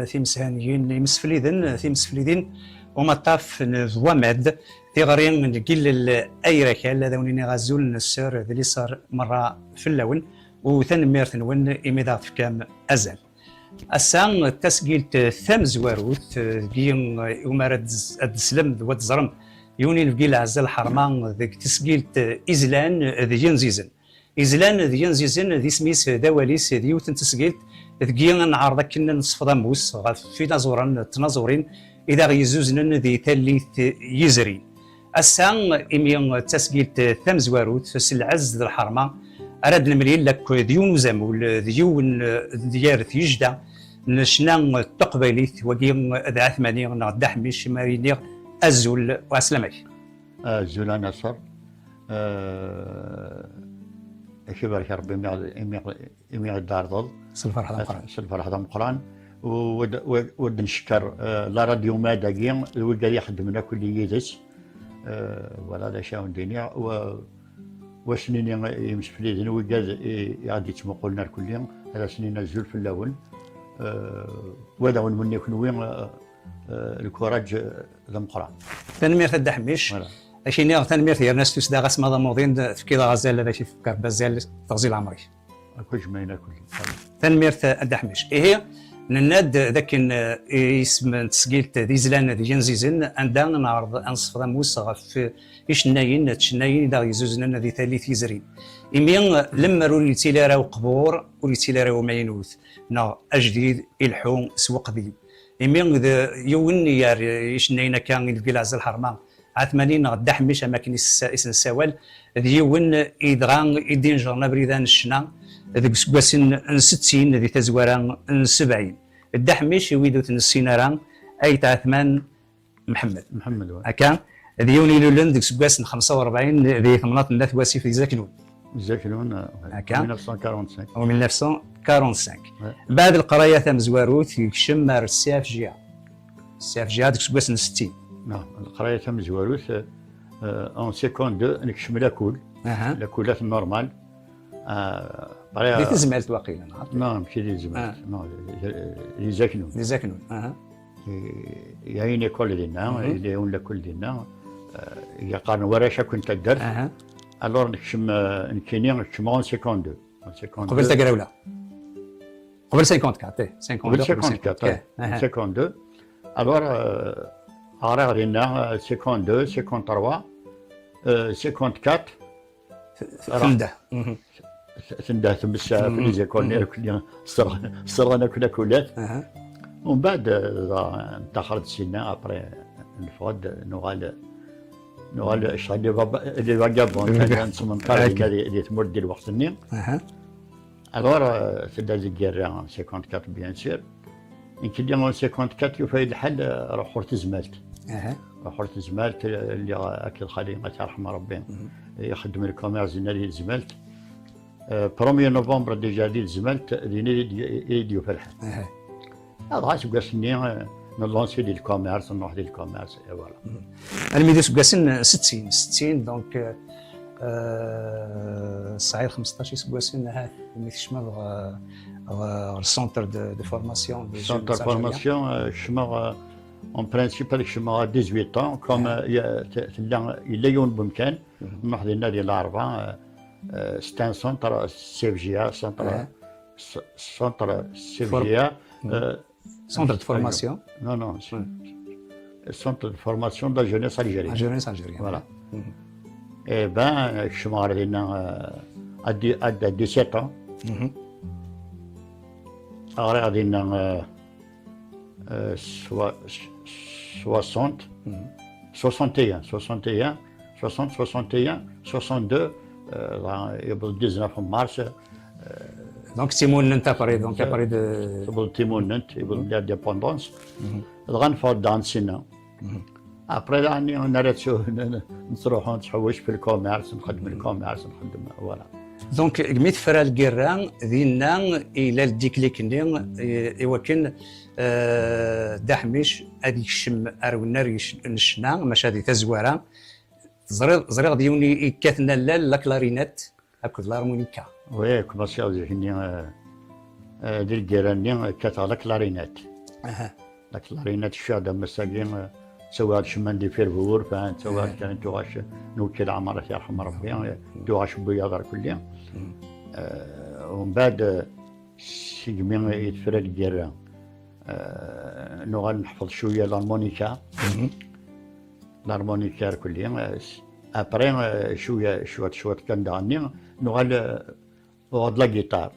ثيمسهانيين يمسفليدن وما طاف نظوامد تيغرين نقل اي ركال هذا وني غازول نسر اللي صار مره في اللون وثنميرت نون إميدا في كام ازل السان تسجيلت ثم زواروت كين ومارد السلم وتزرم يوني في العزل الحرمان ذيك تسجيلت ازلان ذي ينزيزن ازلان ذي ينزيزن ذي سميس دواليس ذي وتن تسجيلت ذكيا نعرض كنا نصفض موس في نازوران تنازورين اذا غيزوزن ذي ثالث يزري السان إمي تسجيلت ثم زواروت في العز ذي الحرمان أراد نمريل لك ديون وزامول ديون ديار يجدا نشنا التقبيليت وقيم ذا عثماني نغدا حميش مارينيغ أزول وأسلامك أزول نصر كبر ربي إمي الدار ضل سلفر هذا مقران ود نشكر لا راديو ما داقين وقال يخدمنا كل يدس ولا لا شاون دينيا وسنين يمشي في ليدن وقال يعدي تمقلنا كل يوم هذا سنين الزول في اللون وهذا من يكون وين الكوراج المقران تنمير تدحميش اشيني تنمير يرناس تسدا غاس ماذا موضين في كذا غزال هذا شي فكر بزال تغزيل عمري كلش ما يناكل تنمير تدحميش هي نناد ذاك اسم تسجيلت ذي زلان ذي جنزيزن عندنا نعرض انصف موس في إشناين تشناين دا يزوزنا ذي ثالث يزرين إمين لما رولي تيلارا وقبور ولي تيلارا وماينوث نا أجديد الحوم سوق ذي إمين ذا يوني يار إشناين كان في العز الحرمان عثمانين غدا حميش أماكن اسم السوال ذي يون إدغان إدين جرنا بريدان الشنا ذي سكواسين 60 ذي تزواران 70 الدحميش يويدو تنسيناران أي عثمان محمد هكا ذي يوني لولن ديك سكواس 45 ذي ثمنات الناس واسي في زاكنون 1945 و 1945 بعد القرايه ثم زواروت يكشم السي اف جي ديك سكواس 60 نعم القرايه ثم زواروت اون سيكوند 2 نكشم لاكولات النورمال دي تزمالت واقيلا نعم ماشي دي زمالت لي زاكنون يعيني كل دينا اللي ولا كل دينا يقارن ورشه كنت الدرس الور نكشم نكيني نكشم 1 سكوند قبل تقراولا قبل 54 سكوند الور ارا دينا سكوند 53 54 ثنده تمسا في ليزيكول كل صرنا كلات ومن بعد دخلت سينا ابري نفرد نوال اشهد اللي وقفون كان سمنطار اللي تمرد الوقت النيم الور سدا زكير 54 بيان سير يمكن لي 54 يفايد الحل روح حورت زمالت حورت زمالت اللي اكيد خالي الله يرحمه ربي يخدم الكوميرس ديال زمالت 1 نوفمبر ديجا ديال زمالت ديال فرحه هذا سكاسني نلونسي ديال الكوميرس نروح ديال الكوميرس فوالا انا ميدي سكاسن 60 دونك صعيد 15 سكاسن هذا ملي تشمل السونتر دو فورماسيون سونتر فورماسيون شمال اون برينسيبال شمال 18 كوم الا يون بمكان نروح ديال ديال الاربعه ستان سونتر سي اف جي سونتر سي اف جي Centre de formation. Non. Centre de formation de la jeunesse algérienne. Voilà. Et ben, je suis arrivé à 17 ans. Arrivé à 60, 61, 62, il y a 19 mars. Donc Timon Nant apparaît donc apparaît de Timon Nant l'indépendance غنفض عن سنة ابري يعني نريتو نروحو نتحوش في الكوميرس نخدم الكوميرس نخدم فوالا دونك قميت فرا الكيران ديالنا الى الديكليك يوكن دحميش هذيك الشم ارونا نشنا ماشي هذه تزواره زريغ ديوني كاتنا لا كلارينات هاكو الهارمونيكا وي كوماسيال ديالي ديال الجيراني كانت على كلارينات. اها لا كلارينات الشهداء مساكين سواء شمان دي فيرفور فان سواء كانت توغاش نوكل عمرة يرحم ربي توغاش بياضر كلها. ومن بعد سيجمين يتفرد الجيران نوغال نحفظ شويه الارمونيكا كلها. ابري شويه كان دغني نوغال وغد لا جيتار.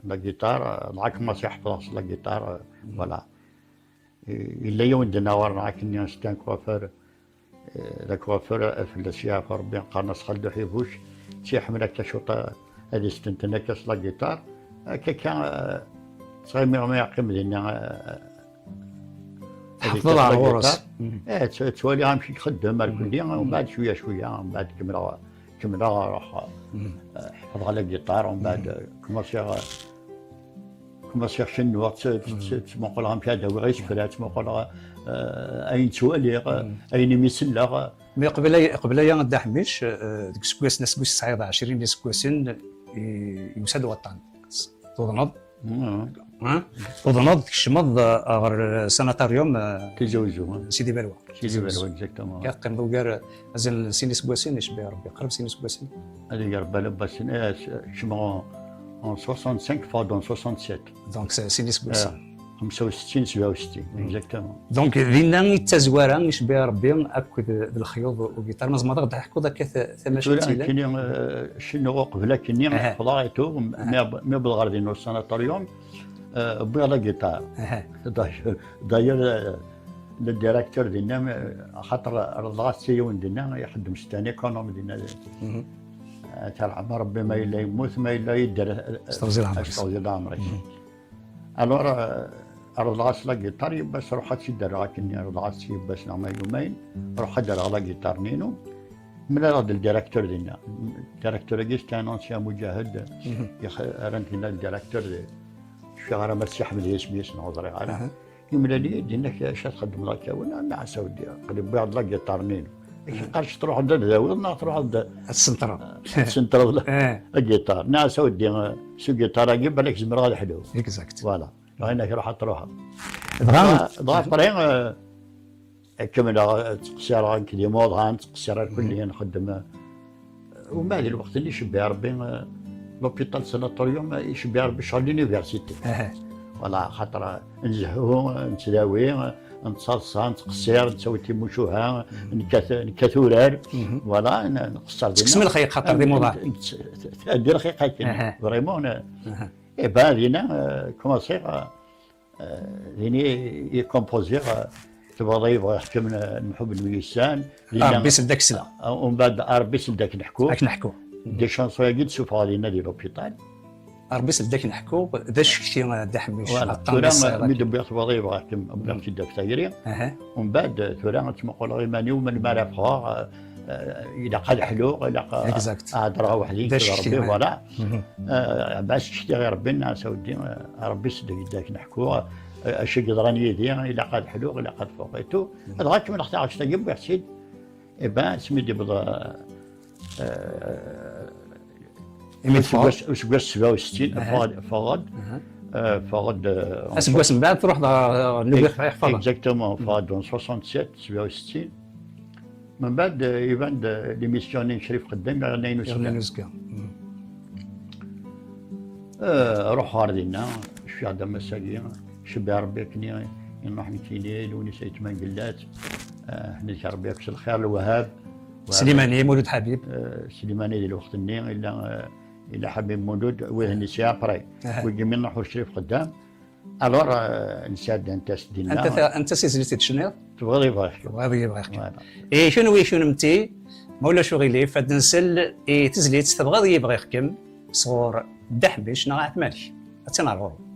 لا جيتار معاك ما يحفظ لا جيتار فوالا. إلا يوم دناور معاك إني كان كوافير لا كوافير في الأشياء في ربي قارنص خلدو حيفوش تيحمل هكا شوطة هادي ستنتنا كاس لا جيتار كان صغير ما يعقم لنا حفظها على غرس. توالي غنمشي نخدم الكلية ومن بعد شوية ومن بعد كملا راح حفظ على الجيتار ومن بعد كما سيرش الوقت تسمقوا لها مشى داويش فلا تسمقوا لها اين توالي اين مسلا. مي قبل يا غدا حميش ديك سكواس ناس كويس صعيبه 20 ديال سكواسين يوساد وطن تظنض تظنض ديك الشمض غير ساناتاريوم كيزوجوا سيدي بالوا اكزاكتومون كنظن كاع مازال سيني سكواسين يشبه ربي قرب سيني سكواسين هذه قرب باس شمو en 65 pardon 67 دونك سيني سكواسين 65 67 اكزاكتومون. دونك دينا التزواره يشبه ربي اكد الخيوط وجيتار مازال غادي نحكوا ذاك ثماشي كاين شنو قبل كاين حفظايتو مي بالغردين والساناتوريوم بغا لا جيتار. داير الديريكتور ديالنا خاطر رضغات سيون ديالنا يخدم ستاني ايكونومي ديالنا تاع ربي ما الا يموت ما الا يدير استوزيل عمرك. الوغ رضغات لا جيتار باش روحات يديرها كني رضغات باش نعمل يومين روح دار على جيتار نينو من هذا الديريكتور ديالنا. الديريكتور كيس كان انسيان مجاهد رانتينا الديريكتور شي غير ما تستحمل اسميس نهضر على يملا لي دينك اش تخدم لك ولا نعس ودي قريب بعد لا جيتار نينو قالش تروح للداوي تروح السنتر ولا الجيتار نعس ودي سو جيتار كي بالك زمر غادي حلو اكزاكت فوالا هناك روح تروح ضاف فرين كمل تقصير كلي موض تقصير كليا نخدم. ومن بعد الوقت اللي شبه ربي لوبيتال ساناتوريوم يشبه ربي شغل لونيفرسيتي فوالا خاطر نزهو نتداوي نتصلصا نتقصير نسوي تيموشوها نكاثورار فوالا نقصر تقسم الخيق خاطر دي موضوع دير خيقك فريمون بان لينا كومونسي يعني يكومبوزير تبغى يبغى يحكم المحب الميسان ربي سداك السلا ومن بعد ربي سداك نحكو دي شانسون يجي تشوف علينا ديال لوبيتال ربي سداك نحكو ذا شفتي دا حميش ثورة ميدو بيا تبغى يبغى يحكم بلا تدك تايري ومن بعد ثورة تسمقوا غيماني ومن ما رافها إلا قال حلو إلا هضره وحدين ربي فوالا باش تشتي غير ربي الناس ودي ربي سدك يداك نحكو اشي قدراني يدي الا قاد حلو الا قاد فوقيتو هذاك من اختار تجيب يحسد با سميتي بلا واش 67 فغد اسكواس من بعد تروح اللي يحفظها اكزاكتومون فغد 67 67 من بعد يبان ليميسيوني شريف قدام غنينوسكا روح هاردينا شي هذا مساكين شبه ربي كني نروح نكيليل ونسيت ما قلات حنا ربي يكسر الخير الوهاب سليماني مولود حبيب سليماني ديال الوقت الني الا حبيب مولود وين نسيا بري ويجي من نروح شريف قدام الور نساد انت سدينا انت سيزلتي تشنيض تبغي يبغيك اي شنو متي مولا شغيلي فهاد نسل تزليت تبغى يبغي يحكم صغور دحبش نغات مالك اتنا الغرب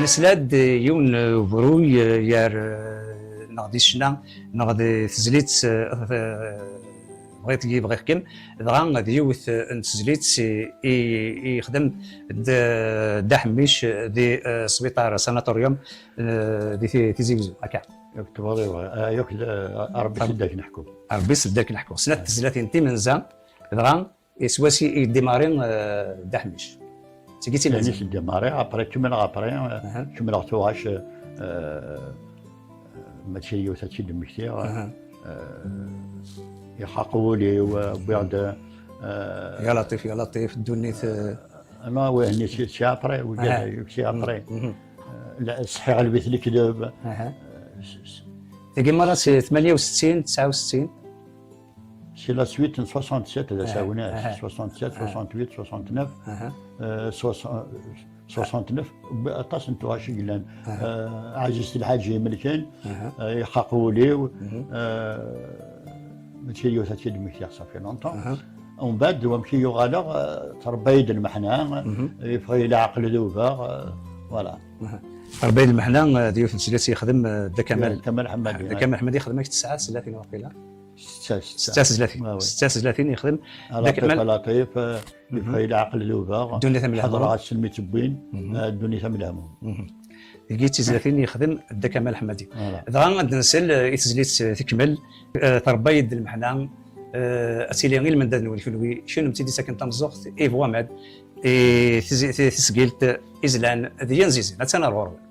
نسلاد يون بروي يار نغدي شنا نغدي تزليت بغيت يجيب غير كم دغا غادي يوث نتزليت يخدم دا حميش دي سبيطار ساناتوريوم دي تيزيفزو هكا ياك ياك ربي سداك نحكو ربي سداك نحكو سنة تزلات انتي منزا دغا يسواسي يديمارين دا حميش تيجي يعني سي ديماري ابري كمل كمل توغاش ماشي يوثاتي دمكتير يحققوا لي وبعد يا لطيف يا لطيف دونيت انا وهني شي ابري وجا شي ابري لا صحيح البيت اللي كذب تيجي مرة 68 69 سي لا سويت 67 هذا ساوناه 67 68 69 69 طاس نتواشي قلنا عجزت الحاج ملكين يحققوا لي ماشي يوثاتي دمكتير صافي لونطون ومن بعد ومشي يغالغ تربيد المحنة يبغي العقل ذوبا فوالا تربيد المحنة ديال الجلسة يخدم دا كمال حمادي دا كمال حمادي يخدم 39 واقيلا 36 36 يخدم دا كمال لطيف يبغي العقل ذوبا الدنيا ثم الهموم حضرات سلمي تبين الدنيا ثم الهموم لقيت 30 يخدم دا كمال حمادي دغا غادي نسال يتزليت تكمل تربيد المحنة اسيلي غير من داد الفلوي شنو متيدي ساكن تمزوخت ايفوا ماد تسقيلت ازلان ديال زيزين انا الغرب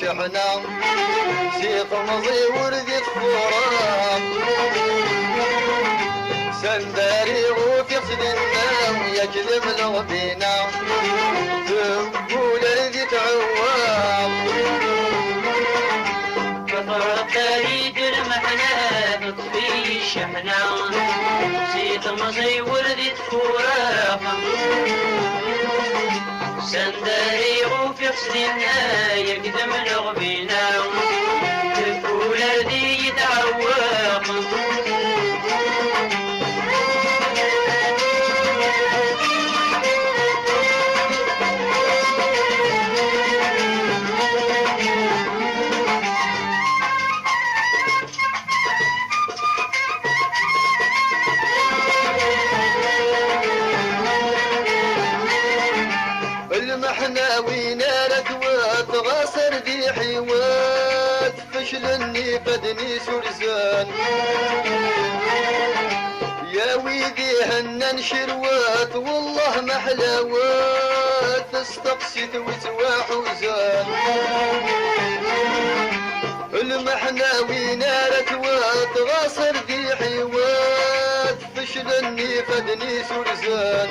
شحنا سيق مضي وردي الثورة سنداري وفي يكذب الغبينا تقول الذي تعوام كثر تريد المحنة تطفي الشحنة زيت مصي وردي تفورا سندري وفي صدينا يقدم الغبينا تقول الذي يتعوق المحناوي نارت وتغاصر ذي حيوات فشلني فدني سرزان يا ويدي هنن شروات والله محلاوات تستقسي وتوا حوزان المحناوي نارت وتغاصر ذي حيوات فشلني فدني سرزان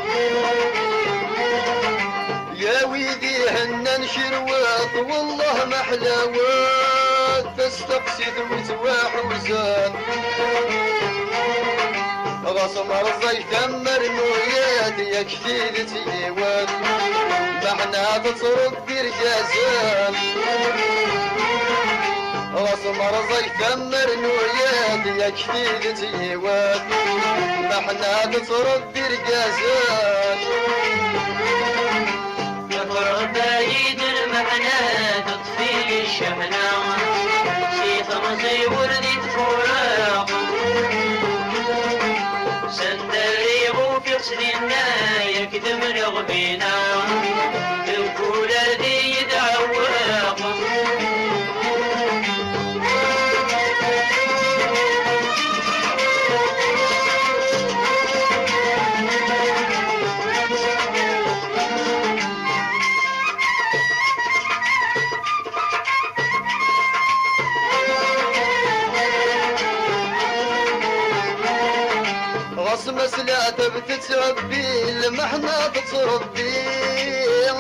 يا ويدي هنن شروات والله محلاوات تستقسي وتوا حوزان غصم رزي ثمر نويات يا كثير تيوان معنى تصرف برجازان غصم رزي ثمر نويات يا كثير تيوان معنى تصرف برجازان بايد المحنة تطفي الشحنة سيف مصي وردي تفورا سندري وفي صدينا يكتم الغبينا تقول الذي يتعوق مسلات بتتعبي المحنة تتصربي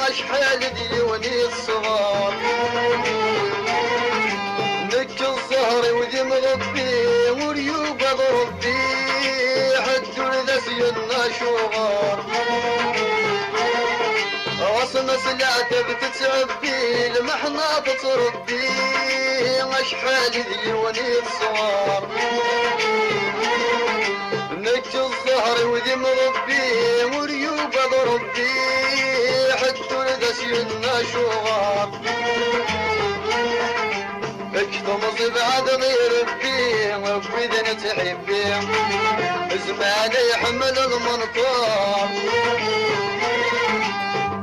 اشحال ديوني الصغار نك الزهر وذي مغبي وريوب ضربي حد ذا سينا شغار مسلات بتتعبي المحنة تتصربي اشحال ديوني الصغار نك الظهر وذي مربي وريوب ضربي حتى لدسينا شغار اكتم بعد غير ربي وبذن تحبي زمان يحمل المنطار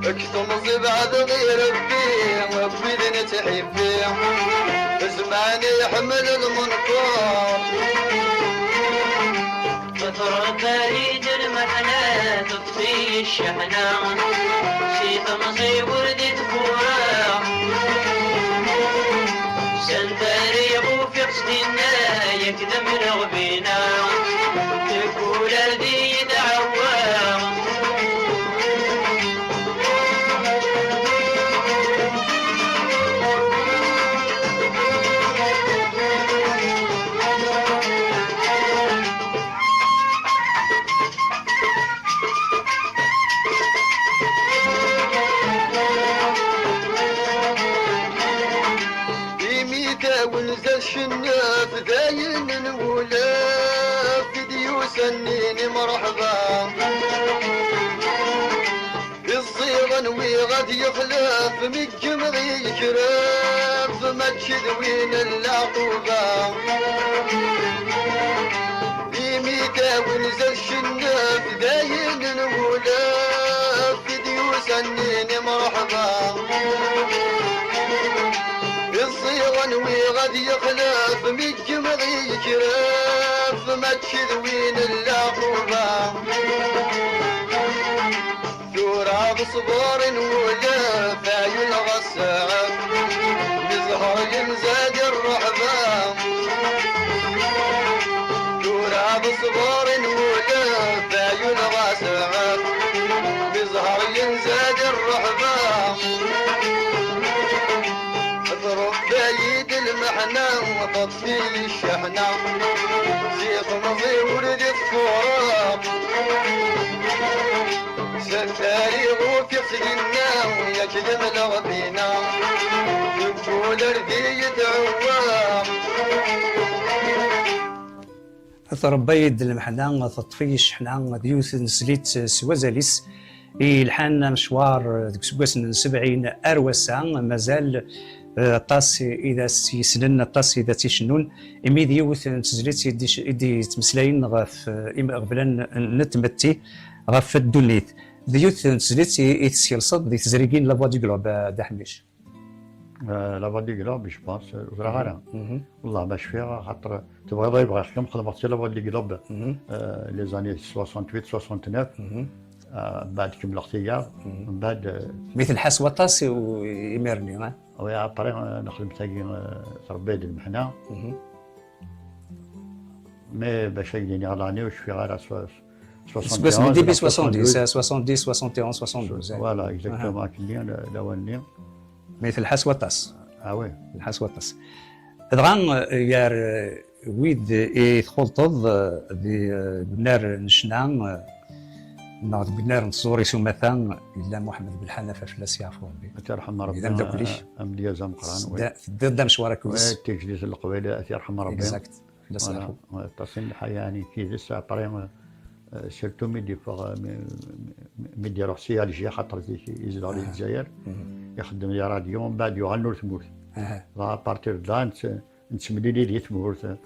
اكتم بعد غير ربي وبذن تحبي زمان يحمل المنطار كثر تريد المحنة تطفي الشحنة سيف مصي وردي تفورا سندري وفي صدينا يكدم الغبينا تقول الذي يتعوق ونزل الشناف داين الولاف ديوس النين مرحبا الصيغن وغد يخلف من جمغي يشرف ما تشذوين العقوبة بميتا ونزل الشناف داين الولاف ديوس النين مرحبا الصيغن وغد يخلف من جمغي يشرف ما تشذوين العقوبة تراب صبار ولا فايل غساعة بزهر يمزاد الرحبة تراب صبار ولا فايل غساعة تطفي الشحنة زيخ مضي ولد الثورة سفاري غوفي سجنا ويكذب لغبينا تقول ردي يدعوام تربيد المحنة تطفيش حنا ديوث نسليت سوازاليس الحان مشوار ديك سواس 70 اروسا مازال طاس اذا سيسلن طاس اذا تيشنون امي ديوث نسليت يدي تمسلاين غاف قبل نتمتي غاف الدوليت ديوث نسليت يتسيلصد دي تزريقين لافوا دي كلوب دا حميش لا فالي كلوب جو بونس غير والله باش فيها خاطر تبغى يبغى يحكم خدمت لا فالي كلوب لي زاني 68 69 بعد كملت هي من بعد مثل حاس وطاس ويمرني ها ويا ابري نخدم تاعي تربيد المحنه مي باش يجيني غلاني وش في غير 70 ديبي 70 70 71 72 فوالا اكزاكتومون كليا الاولاني مثل حاس وطاس وي الحاس وطاس دغان يار ويد يدخلطض دي بنار نشنا ناض بنار نصوري سمثان الا محمد بن حنفه فلاس يعفو ربي ترحم ربي اذا ما كليش امديه زم قران ضد مشوارك ويس تجلس القبيله يرحم ربي اكزاكت فلاس يعفو تصل يعني كي لسه ابري سيرتو ميدي فوق ميدي روسيا اللي جاي خاطر يزيد على الجزائر يخدم لي راديو من بعد يغنوا تموت لا بارتير دان نتسملي لي تموت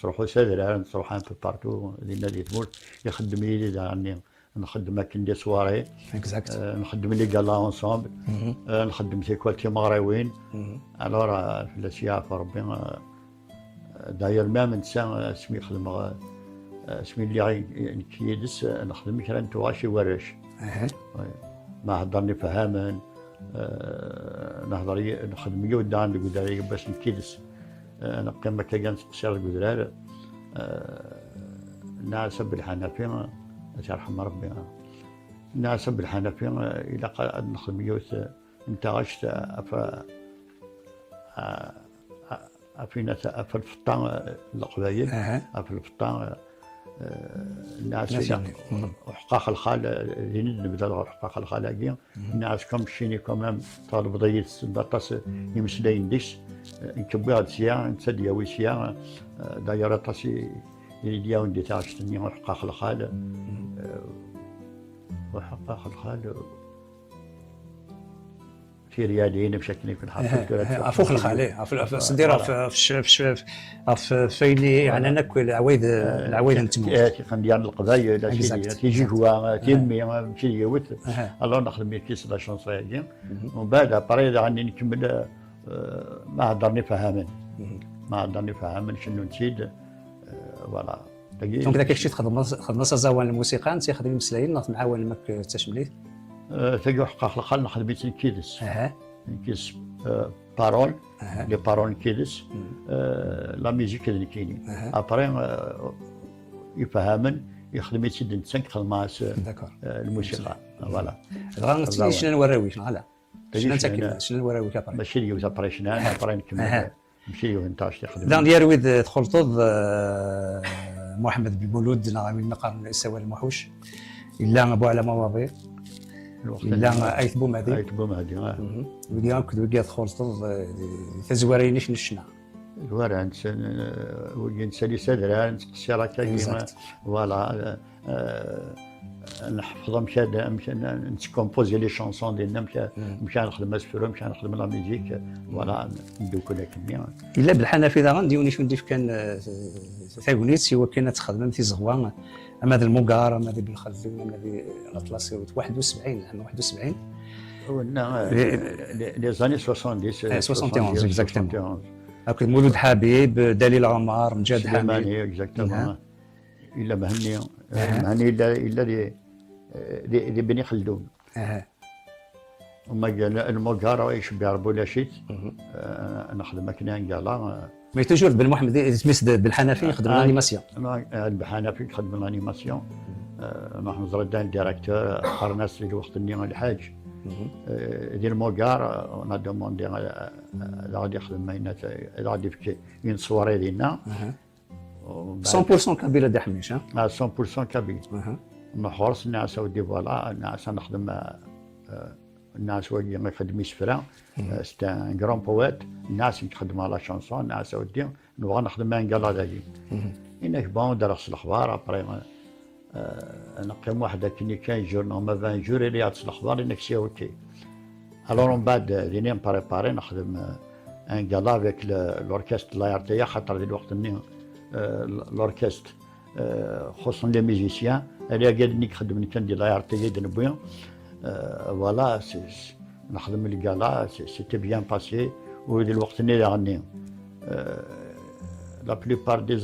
نروحوا سادرا نروحوا ان بو بارتو لينا اللي تموت يخدم لي داني نخدم كندي سواري اكزاكت نخدم لي كالا اونسومبل نخدم في كوالتي مغريوين الور فلاسيا ربي داير ما من سان سمي خدم سمي اللي كيدس نخدم كرا نتواشي ورش ما هضرني فهاما نهضر نخدم يودان القدراري باش نكيدس نقيم كان تقصير القدرار ناس بالحنفيه يرحم ربي الناس بالحنفيه الى قد نخدم يوث انت عشت في الفطان القبايل في الفطان الناس حقاق الخال اللي نبدا حقاق الخال الناس كم شيني كمان طالب ضيت بطاس يمسلين ديش نكبوا هاد سيا نتسديا ويسيا دايره طاسي اللي دي تاعشتني حقاق الخال وحقاق الخال في رياليين بشكل يكون فوق الخالي في صديرة في فيلي يعني ناكل العوايد نتموت كان ديال القضايا تيجي هو تيمي ماشي يوت الله نخدم كيس لا شونسيا ومن بعد ابري غادي نكمل ما هضرني فهمن شنو نسيت فوالا دونك داك الشيء خدمنا زوان الموسيقى انت خدمي مسلاين معاون ماك تشمليت تلقى حقاق الخال نخدم كيدس كيس بارول لي بارول كيدس لا ميوزيك اللي كاينين ابري يفهمن يخدم يتسد نتسنك خدمه الموسيقى فوالا غنتسني شنو نوراويك لا شنو نوراويك ابري ماشي لي ابري شنو ابري نكمل ماشي وانتاش تخدم دان ديال ويد دخلت محمد بالمولود من مقام السوار الموحوش الا ابو على مواضيع الا ايت بومهدي وديال كدو كاع دخلت تزوارينيش نشنا الورا نسالي سادرا نتقسي راك فوالا نحفظ مشى نتكومبوزي لي شونسون ديالنا مشى نخدم السفيرو مشى نخدم لا ميوزيك فوالا ندوكو لك كمية الا بالحنفي دا غنديوني شنو ندير كان ثاغونيت سوا كاينه تخدم في زغوان اما هذا الموكار اما هذا بالخلفي اما هذا الاطلس 71 عام 71 لي زاني 70 71 اكزاكتومون هاكا مولود حبيب دليل عمار مجاد حبيب اكزاكتومون الا مهني الا اللي بني خلدون وما قال الموكار يشبه ربولاشيت نخدم كنان قال مي توجور بن محمد تمسد بالحنفي يخدم الانيماسيون بالحنفي يخدم الانيماسيون نحن زردان ديريكتور قرناس في الوقت اللي الحاج ديال موكار اون ا دوموندي غادي يخدم معنا غادي يفكي اون سواري ديالنا 100% قبيله دحميش ها 100% كابيل نحرص الناس ودي فوالا الناس نخدم الناس ودي ما يخدميش فرا ستا ان كرون بويت الناس يخدم على شانسون الناس ودي نبغى نخدم ان كالا داكي انك بون درس الاخبار ابري نقيم واحد كي كاين جور نورمال 20 جور اللي يعطس الاخبار انك سي اوكي الور من بعد ديني مباريباري نخدم ان كالا افيك لوركستر لا يرتيا خاطر ديال الوقت ني لوركستر خصوصا لي ميوزيسيان اللي قاعدين يخدمني كان ديال لا يرتيا ديال بويا فوالا نخدم الكالا سيتي بيان باسي وديال الوقت ني غني لا بليبار دي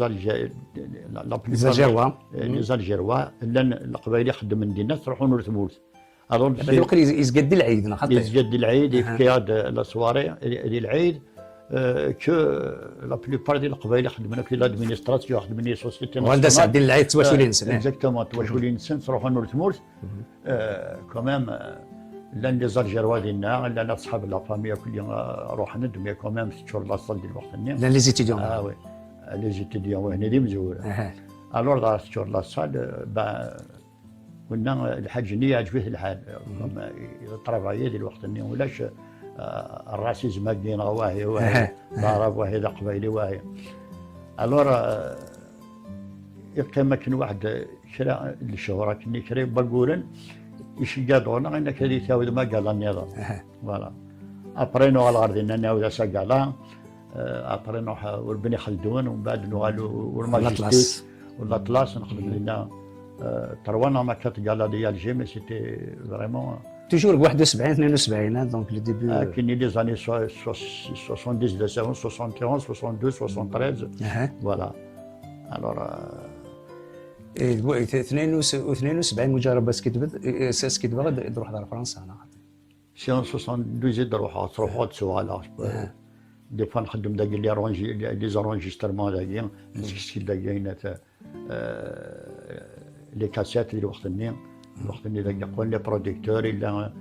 زالجيروا الا القبائل يخدم من دينا تروحوا نرتبوت الوغ هذا الوقت يزقد العيد خاطر يزقد العيد يفكي هاد لا سواري ديال العيد كو لا بليبار ديال القبائل يخدمنا في لادمينستراسيون يخدمني سوسيتي وهذا ساعه ديال العيد 27 سنه اكزاكتومون 28 سنه تروحوا نرتموت كومام لا لي زالجيروا ديالنا لا صحاب لا فامي كل يوم روح ندم كومام شهور لاصال ديال الوقت لا لي زيتيديون وي لي زيتيديون هنا دي مزوره الوغ دا شهور لاصال قلنا الحاج ني عجبيه الحال الطرافايي ديال الوقت ني ولاش الراسيزم كاين واهي ضرب واهي ذا قبايلي واهي الوغ يبقى ما كان واحد شرا الشهره كني كري بقولن يشجع دونا انك هذه تاود ما قال النظام فوالا ابري نو على غردنا ناود ساقالا ابري نروح والبني خلدون ومن بعد نوالو والماجستير والاطلس نخدم لنا تروانا ما كانت قال ديال جيمي سيتي فريمون توجور 71 72 دونك لو ديبي كاين لي زاني 70 71 72 73 فوالا الوغ 72 مجربات كتبغى تروح دار فرنسا انا سي 72 تروحوا تسوى دي فوا نخدم داك لي رونجي لي زونجسترمون داكي نسكسكي داكي لي كاسيت ديال الوقت الني داك يقول لي بروديكتور الا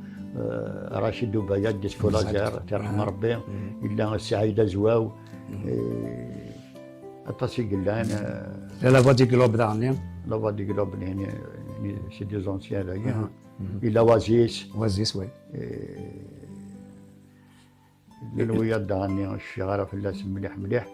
رشيد دوبايات ديسكو لازير تيرحم ربي الا سعيده زواو اتصي قلان لا فوا دي كلوب داني لا فوا دي كلوب يعني سي دي زونسيان داكي الا وازيس وي الوياد داني الشغاله في الناس مليح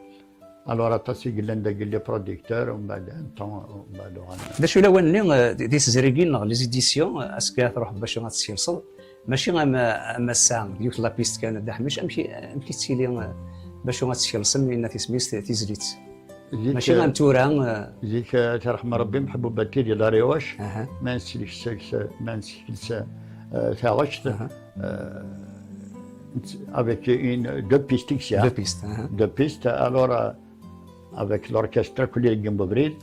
الوغ اتصي قلان داك لي بروديكتور ومن بعد ان طون ومن بعد دا شو لواني دي سزريكين لي زيديسيون اسكا تروح باش غاتسيلصل ماشي اما الساعه ديك لا بيست كانت دحمش امشي تسيلي باش غاتسيلصل من تسميس تيزريت ماشي غنتورا ديك ترحم ربي محبوباتي ديال ريواش ما نسيلش ثاغشت avec deux pistes alors avec l'orchestre كل جنب بريد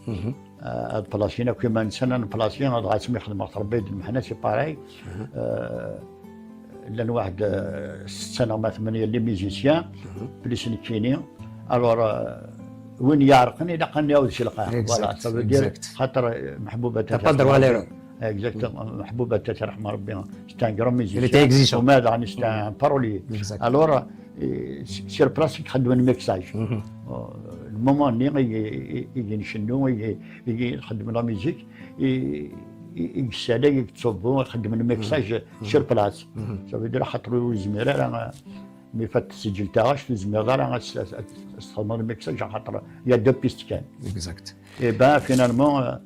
بلاسينا كيما نسنا بلاسينا غاسم يخدم ربي المحنا سي باراي لان واحد 6 سنه ما 8 لي ميوزيسيان بليس نكيني الور وين يعرقني لقاني اول شي لقاه فوالا خاطر محبوبات تقدر ولا اكزاكتومون محبوبات ترحم ربي سي ان كرون ميوزيسيان وماذا عن سي ان بارولي الور سير بلاصه يخدم الميكساج المومون اللي يجي نشنو يجي نخدم لا ميوزيك يقسالي يتصوبو يخدم الميكساج سير بلاص صافي دير خاطر الزميره راه مي فات السجل تاعش الزميره راه تستخدم الميكساج خاطر يا دو بيست كان اكزاكت اي با فينالمون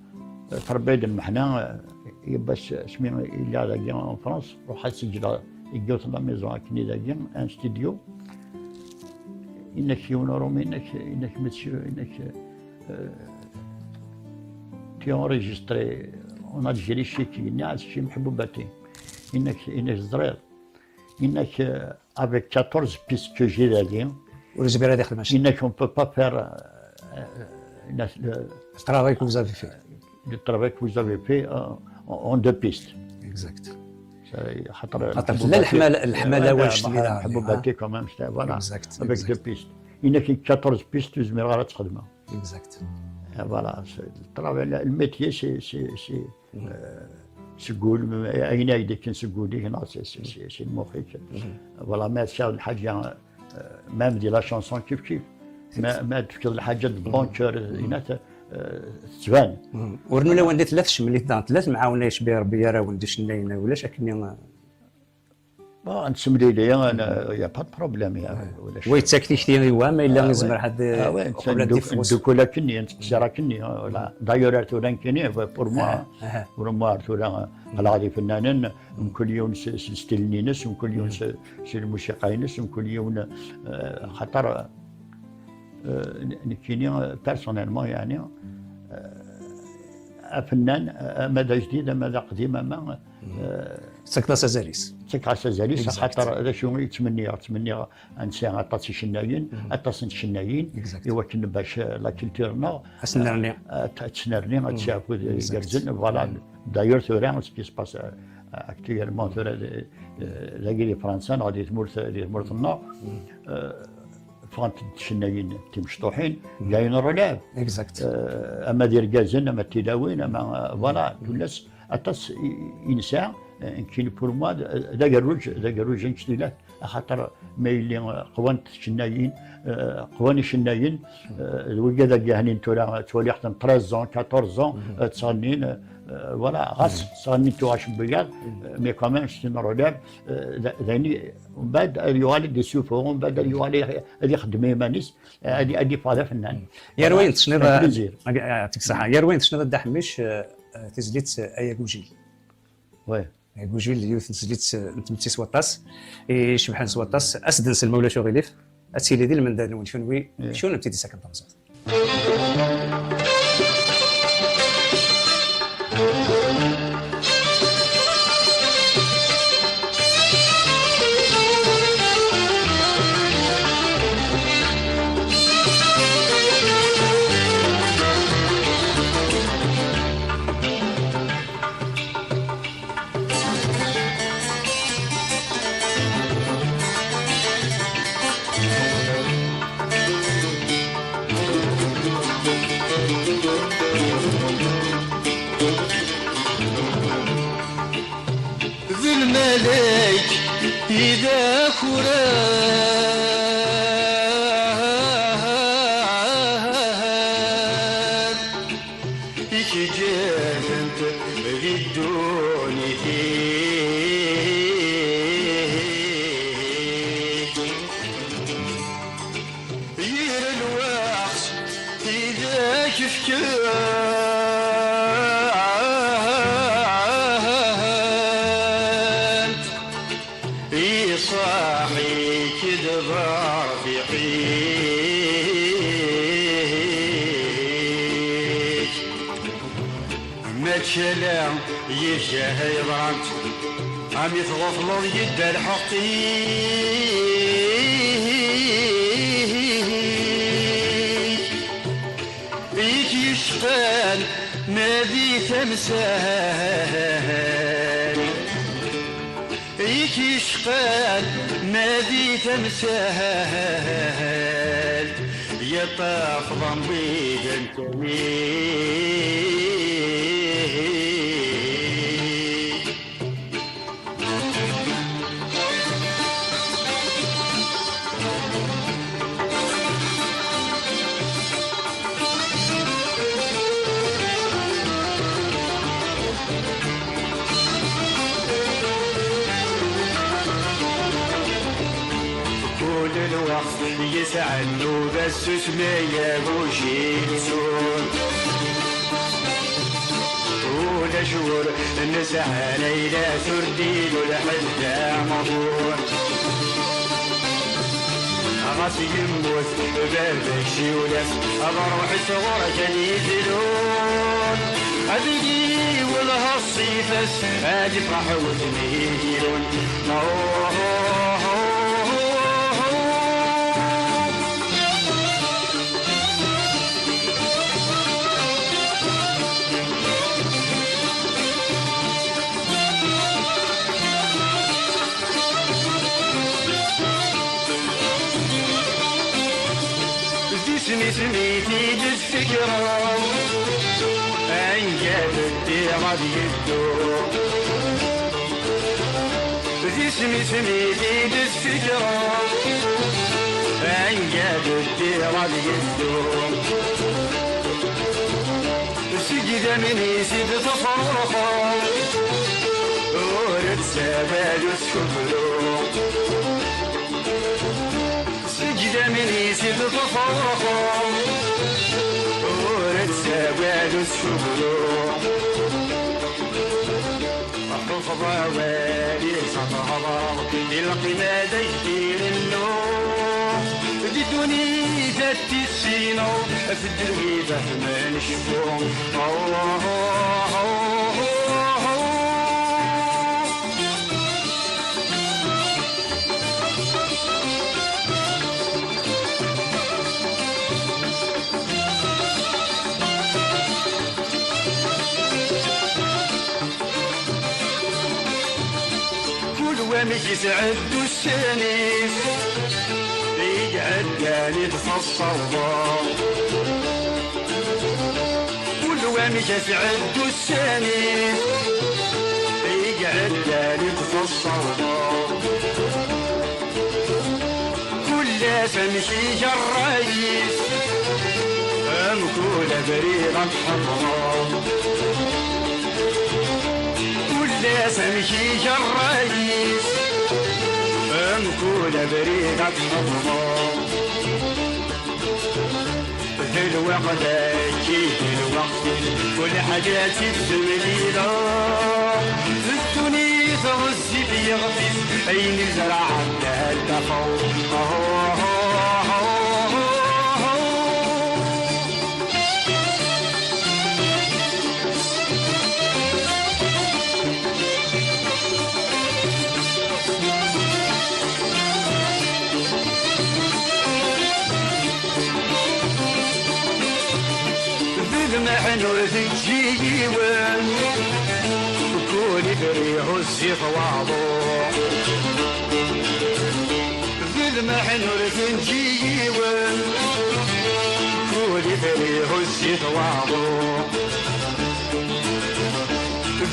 تربيت المحنا باش سمي إلا داكيا اون فرنسا روح سجل يجوت لا ميزون كني داكيا ان ستوديو انك يونورو انك مسيو انك تي اونريجستري اون الجيري شيكي ناس شي محبوباتي انك زرير انك افيك 14 بيس كو جي داكيا والجبيره داخل ماشي انك اون بو با فير الترافاي كو فوزافي في le travail que vous avez fait en deux pistes. Exact. خاطر لا الحماله والجميله محبوباتي كمان فوالا Exact. avec deux pistes. انك 14 بيست زمير غير تخدمها. Exact. فوالا الترافاي الميتيي سي سقول اين يدك سقولي هنا سي المخرج والله ما شاف الحاجه ما مدي لا شانسون كيف ما تفكر الحاجه بونكور هنا تبان ورنو لو عندي ثلاث ملي ثلاث معاوناش بها ربي راه ولدي شناينا ولاش اكني نسمي لي انا يا با بروبليم يا ولا وي تاكلي كثير هو ما الا نزمر حد دوك كني انت كني دايور ارتوران كني بور موا ارتوران غادي فنانين كل يوم ستيل ناس كل يوم سي الموسيقى ناس كل يوم خاطر كيني بيرسونيلمون يعني فنان ماذا جديد ماذا قديم ما سكتا سازاليس خاطر هذا شنو يتمنى انسان عطاتي شنايين عطاتي شنايين ايوا كن باش لا كولتورنا تسنرني تشافو يرزن فوالا دايور ثوران سكي سباس اكتيلمون ثورا لاكي فرنسا غادي تمر النار فانت شنايين مشطوحين جايين الرلاب اما دير كازن اما التلاوين اما فوالا الناس عطات انسان كاين بور موا ذاك الروج نشتي خاطر ما يلي قوان شنايين قواني شنايين الوكاده كاهني تولي حتى 13 14 تصنين فوالا غاس صانين تواش بيال مي كمان شتي نرولاب ذاني من بعد يوالي دي سوفو من بعد يوالي هذه يخدم مانيس هذه فاضه فنان يا روين شنو يعطيك الصحه يا روين شنو دا حميش تزليت ايا كوجيل وي كوجيل يوث تزليت نتمتي سواطاس شبحان سواطاس اسدنس المولى شوغيليف اتسيلي ديال المندان وين شنو نبتدي ساكن طمزات ذي الملاك إذا كراد إكجانت غدوني فيك غير الوقت إذا كفكان صاحي كدبر في قيك ما تشلام يجاه يضرب عم يتغفلوا يد الحقيق بيك يشقان ما ذي تمثال يشقال ما ذي تمثال يطاف ضمبيد الكمين الوقت يسعنو بس اسمي وشيل سور طول شهور نسعى ليلة ترديد الحدة مضور غاسي يموت بابك شيولف أبروح صغرك يزلون أبدي والهالصيفس هادي فرح وزميلون سميتي جد فكرة انجاب الدي غادي يدو ذي سمي ديد الفكرة انجاب الدي غادي يدو سجد من يسيد تفرقا ورد سبال السفلو سجد من يسيد تفرقا ورد سبال السفلو أحرف ضوالي صدها للقنا دير النور دي دوني ذات السينو في الدنيا فهم نشفو كل وامك يسعد السنيس يقعد قاعد تصوّر كل وامك يسعد السنيس يقعد قاعد تصوّر كل سمشي الرئيس ام كل بريغة حضرة كل سمشي الرئيس ام كل بريغة حضرة في الوقت في الوقت كل حاجة تبدلينا الدنيا تغزي بيغفز أين زرع الدفو محنو ذجيوان كوني بريه الزيف واضو ذي محنو ذجيوان كوني بريه الزيف واضو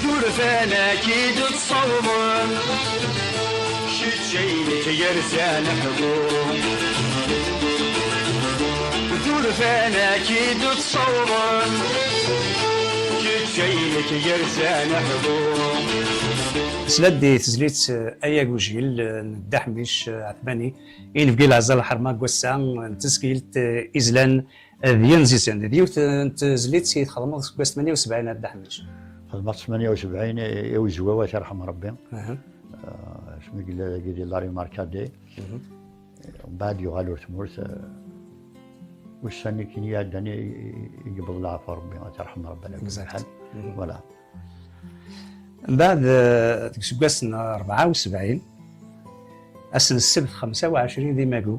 ذور فانا كيد تصومن شجيني يرزان حقوق فانا كيد تصور كيد شيلك يرسان حضور سلادي تزليت ايا جوجيل ندحميش عثماني إن بقي العزال الحرمة قوسان تسكيلت إزلان ديال زيسان ديوت انت زليت سيد خدمة 78 الدحميش خدمت 78 يوزوا يرحم ربي اسمي قال لاري ماركادي ومن بعد يغالوا ثمورث والسنة كنيا داني يقبض العافية ربي ترحم ربنا بكل حال ولا من بعد تكسباسنا 74 أسن السبت 25 دي ماكو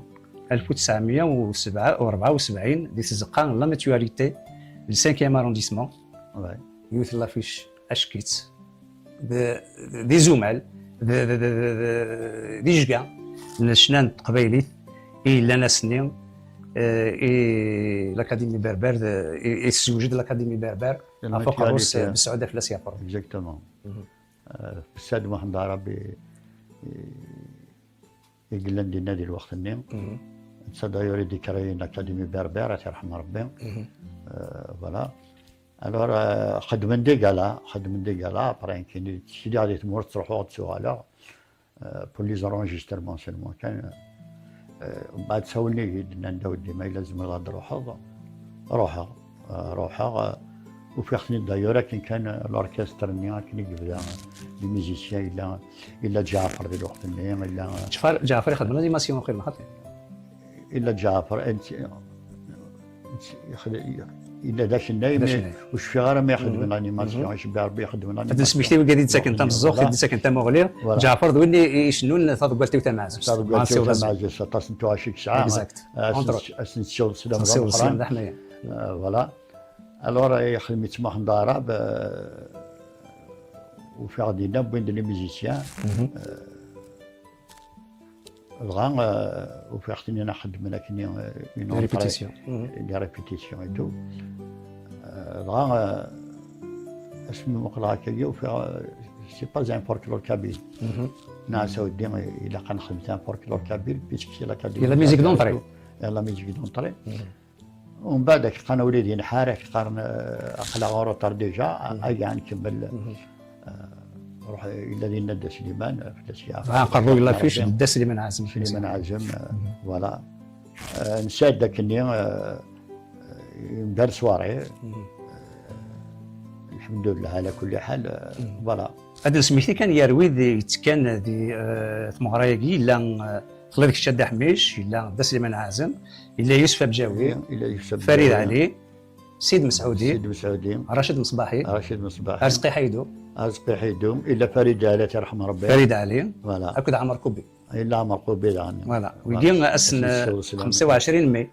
1974 دي تزقان لا ماتيوريتي للسانكيام ارونديسمون يوث لافيش اشكيت دي زومال دي جكا نشنان قبيلي إلا ناسني l'Académie berbère et sujet de l'Académie berbère à Fokharos بالسعودة في لاسيا فور. Exactement. السيد محمد عربي يقلن دي نادي الوقت النيم. السيد يريد كراين الأكاديمي berbère يرحم ربي. Voilà. Alors خدمن دي قالا après كي سيدي غادي تمر تروحوا تسوق على pour les enregistrements seulement كان بعد سولني قلنا ندودي ما لازم غادي روحها وفي خصني دايره كان الاوركستر نيا كان يبدا لي ميوزيسيان الا جعفر في الوقت النيم الا جعفر يخدم انيماسيون خير محطي الا جعفر انت الا داك النايم وش في غير ما يخدم الانيماسيون اش بربي يخدم الانيماسيون هذا سميتي قاعد ساكن تم الزوق قاعد ساكن تم مغلير جعفر دوني شنو تاع قلتي تاع معزز معزز 16 ساعه اسنسيون سلام اخرى فوالا الور يخدم يتسمح ضارب وفي غادينا بين لي ميوزيسيان الغان وفي وقتنا انا خدم لكن ريبيتيسيون لي ريبيتيسيون اي تو الغان اسمه مقلع كي وفي سي با زان فولكلور كابيل ناس ودي الى كان خدمتان فولكلور كابيل بيسك سي لا كابيل لا ميزيك دونطري لا ميزيك دونطري ومن بعد كان وليدي نحارك قارن اقلا غوروتر ديجا اي نكمل روح الى دينا دا سليمان في الاشياء قرروا لا فيش دا سليمان عازم فوالا نساد داك النيا دار سواري الحمد لله على كل حال فوالا هذا سميتي كان يروي كان دي ثمغرايكي لا خلال ديك الشاده حميش الا دا سليمان عازم الا يوسف بجاوي فريد علي سيد مسعودي راشد مصباحي ارزقي حيدو الا فريد علي ترحم ربي فريد علي فوالا اكد عمر كوبي الا عمر كوبي فوالا ويجي اسن 25 ماي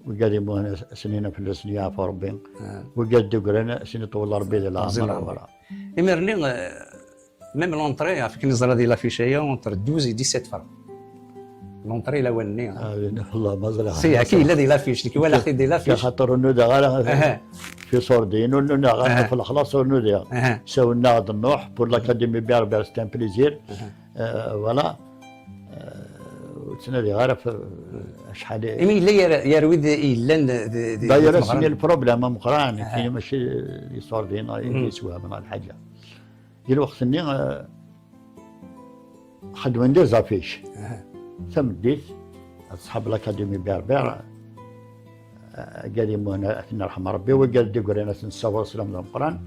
وقال سنين في السنية في ربي وقال دقرنا سنة طول ربي العمر إمرني ميم لونطري في كل زرا ديال لافيشيا اونتر 12 و 17 فرق لونطري الاولاني والله ما زرا سي اكيد لا دي لافيش كي ولا اختي دي لافيش خاطر النوده غير في صوردين والنوده غير في الخلاص والنوده سوينا غد النوح بور لاكاديمي بير ستان بليزير فوالا وتسنى غير شحال ايمي لا يروي الا داير سني البروبليم مقران كاين ماشي لي صوردين يسوى من الحاجه ديال الوقت اني خدمه ندير زافيش ثم ديت اصحاب الاكاديمي بير قال لي مونا نرحم ربي وقال دي قرينا نصور سلام القران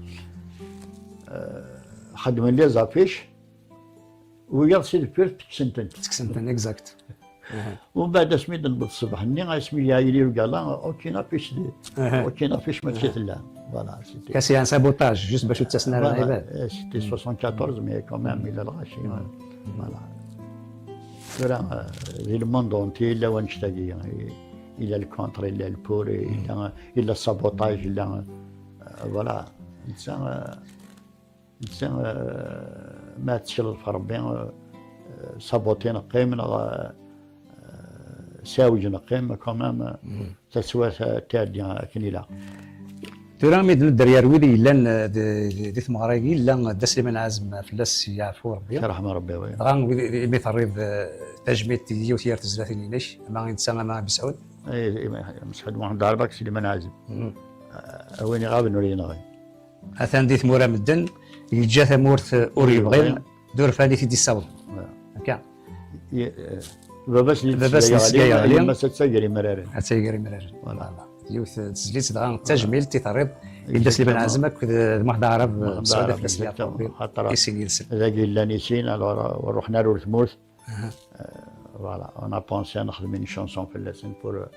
خدمه ندير زافيش وقال سيدي فيرت تكسنتن اكزاكت ومن بعد سميت الصباح ني اسمي يايلي وقال اوكي نافيش اوكي نافيش ما تشيت لا فوالا سيتي كاسي ان سابوتاج جوست باش تسنى العباد سيتي 74 مي كومام الى الغاشي فوالا فرا لي موند اونتي الا ونشتاقي الى الكونتر الى البور الى السابوتاج الى فوالا الانسان ما تشل في ربي سابوتين قيم ساوج نقيم كمان تسوى تادي كنيلا ترامي الدريار ويلي لان دي ثمغراكي لا دا سليمان عازم فلاس يعفو ربي يرحم ربي غان بيثريض تجميت يوثير تزلاتين ليش ما غنتسامى مع بسعود اي مسعود واحد ضربك سليمان عازم وين غاب نورينا غي اثان دي ثمورا مدن يجا ثمورث اوريبغيل دور فادي في دي الصبر هكا باباس اللي ما تسيري مرارين فوالا يوث تسجيل غان تجميل تيثريض يدا سليمان عازم واحد عرب بسعود في السياق خاطر يسيني اذا قلنا نيسين ورحنا له ثمورث فوالا انا بونسي نخدم une chanson في اللسن بور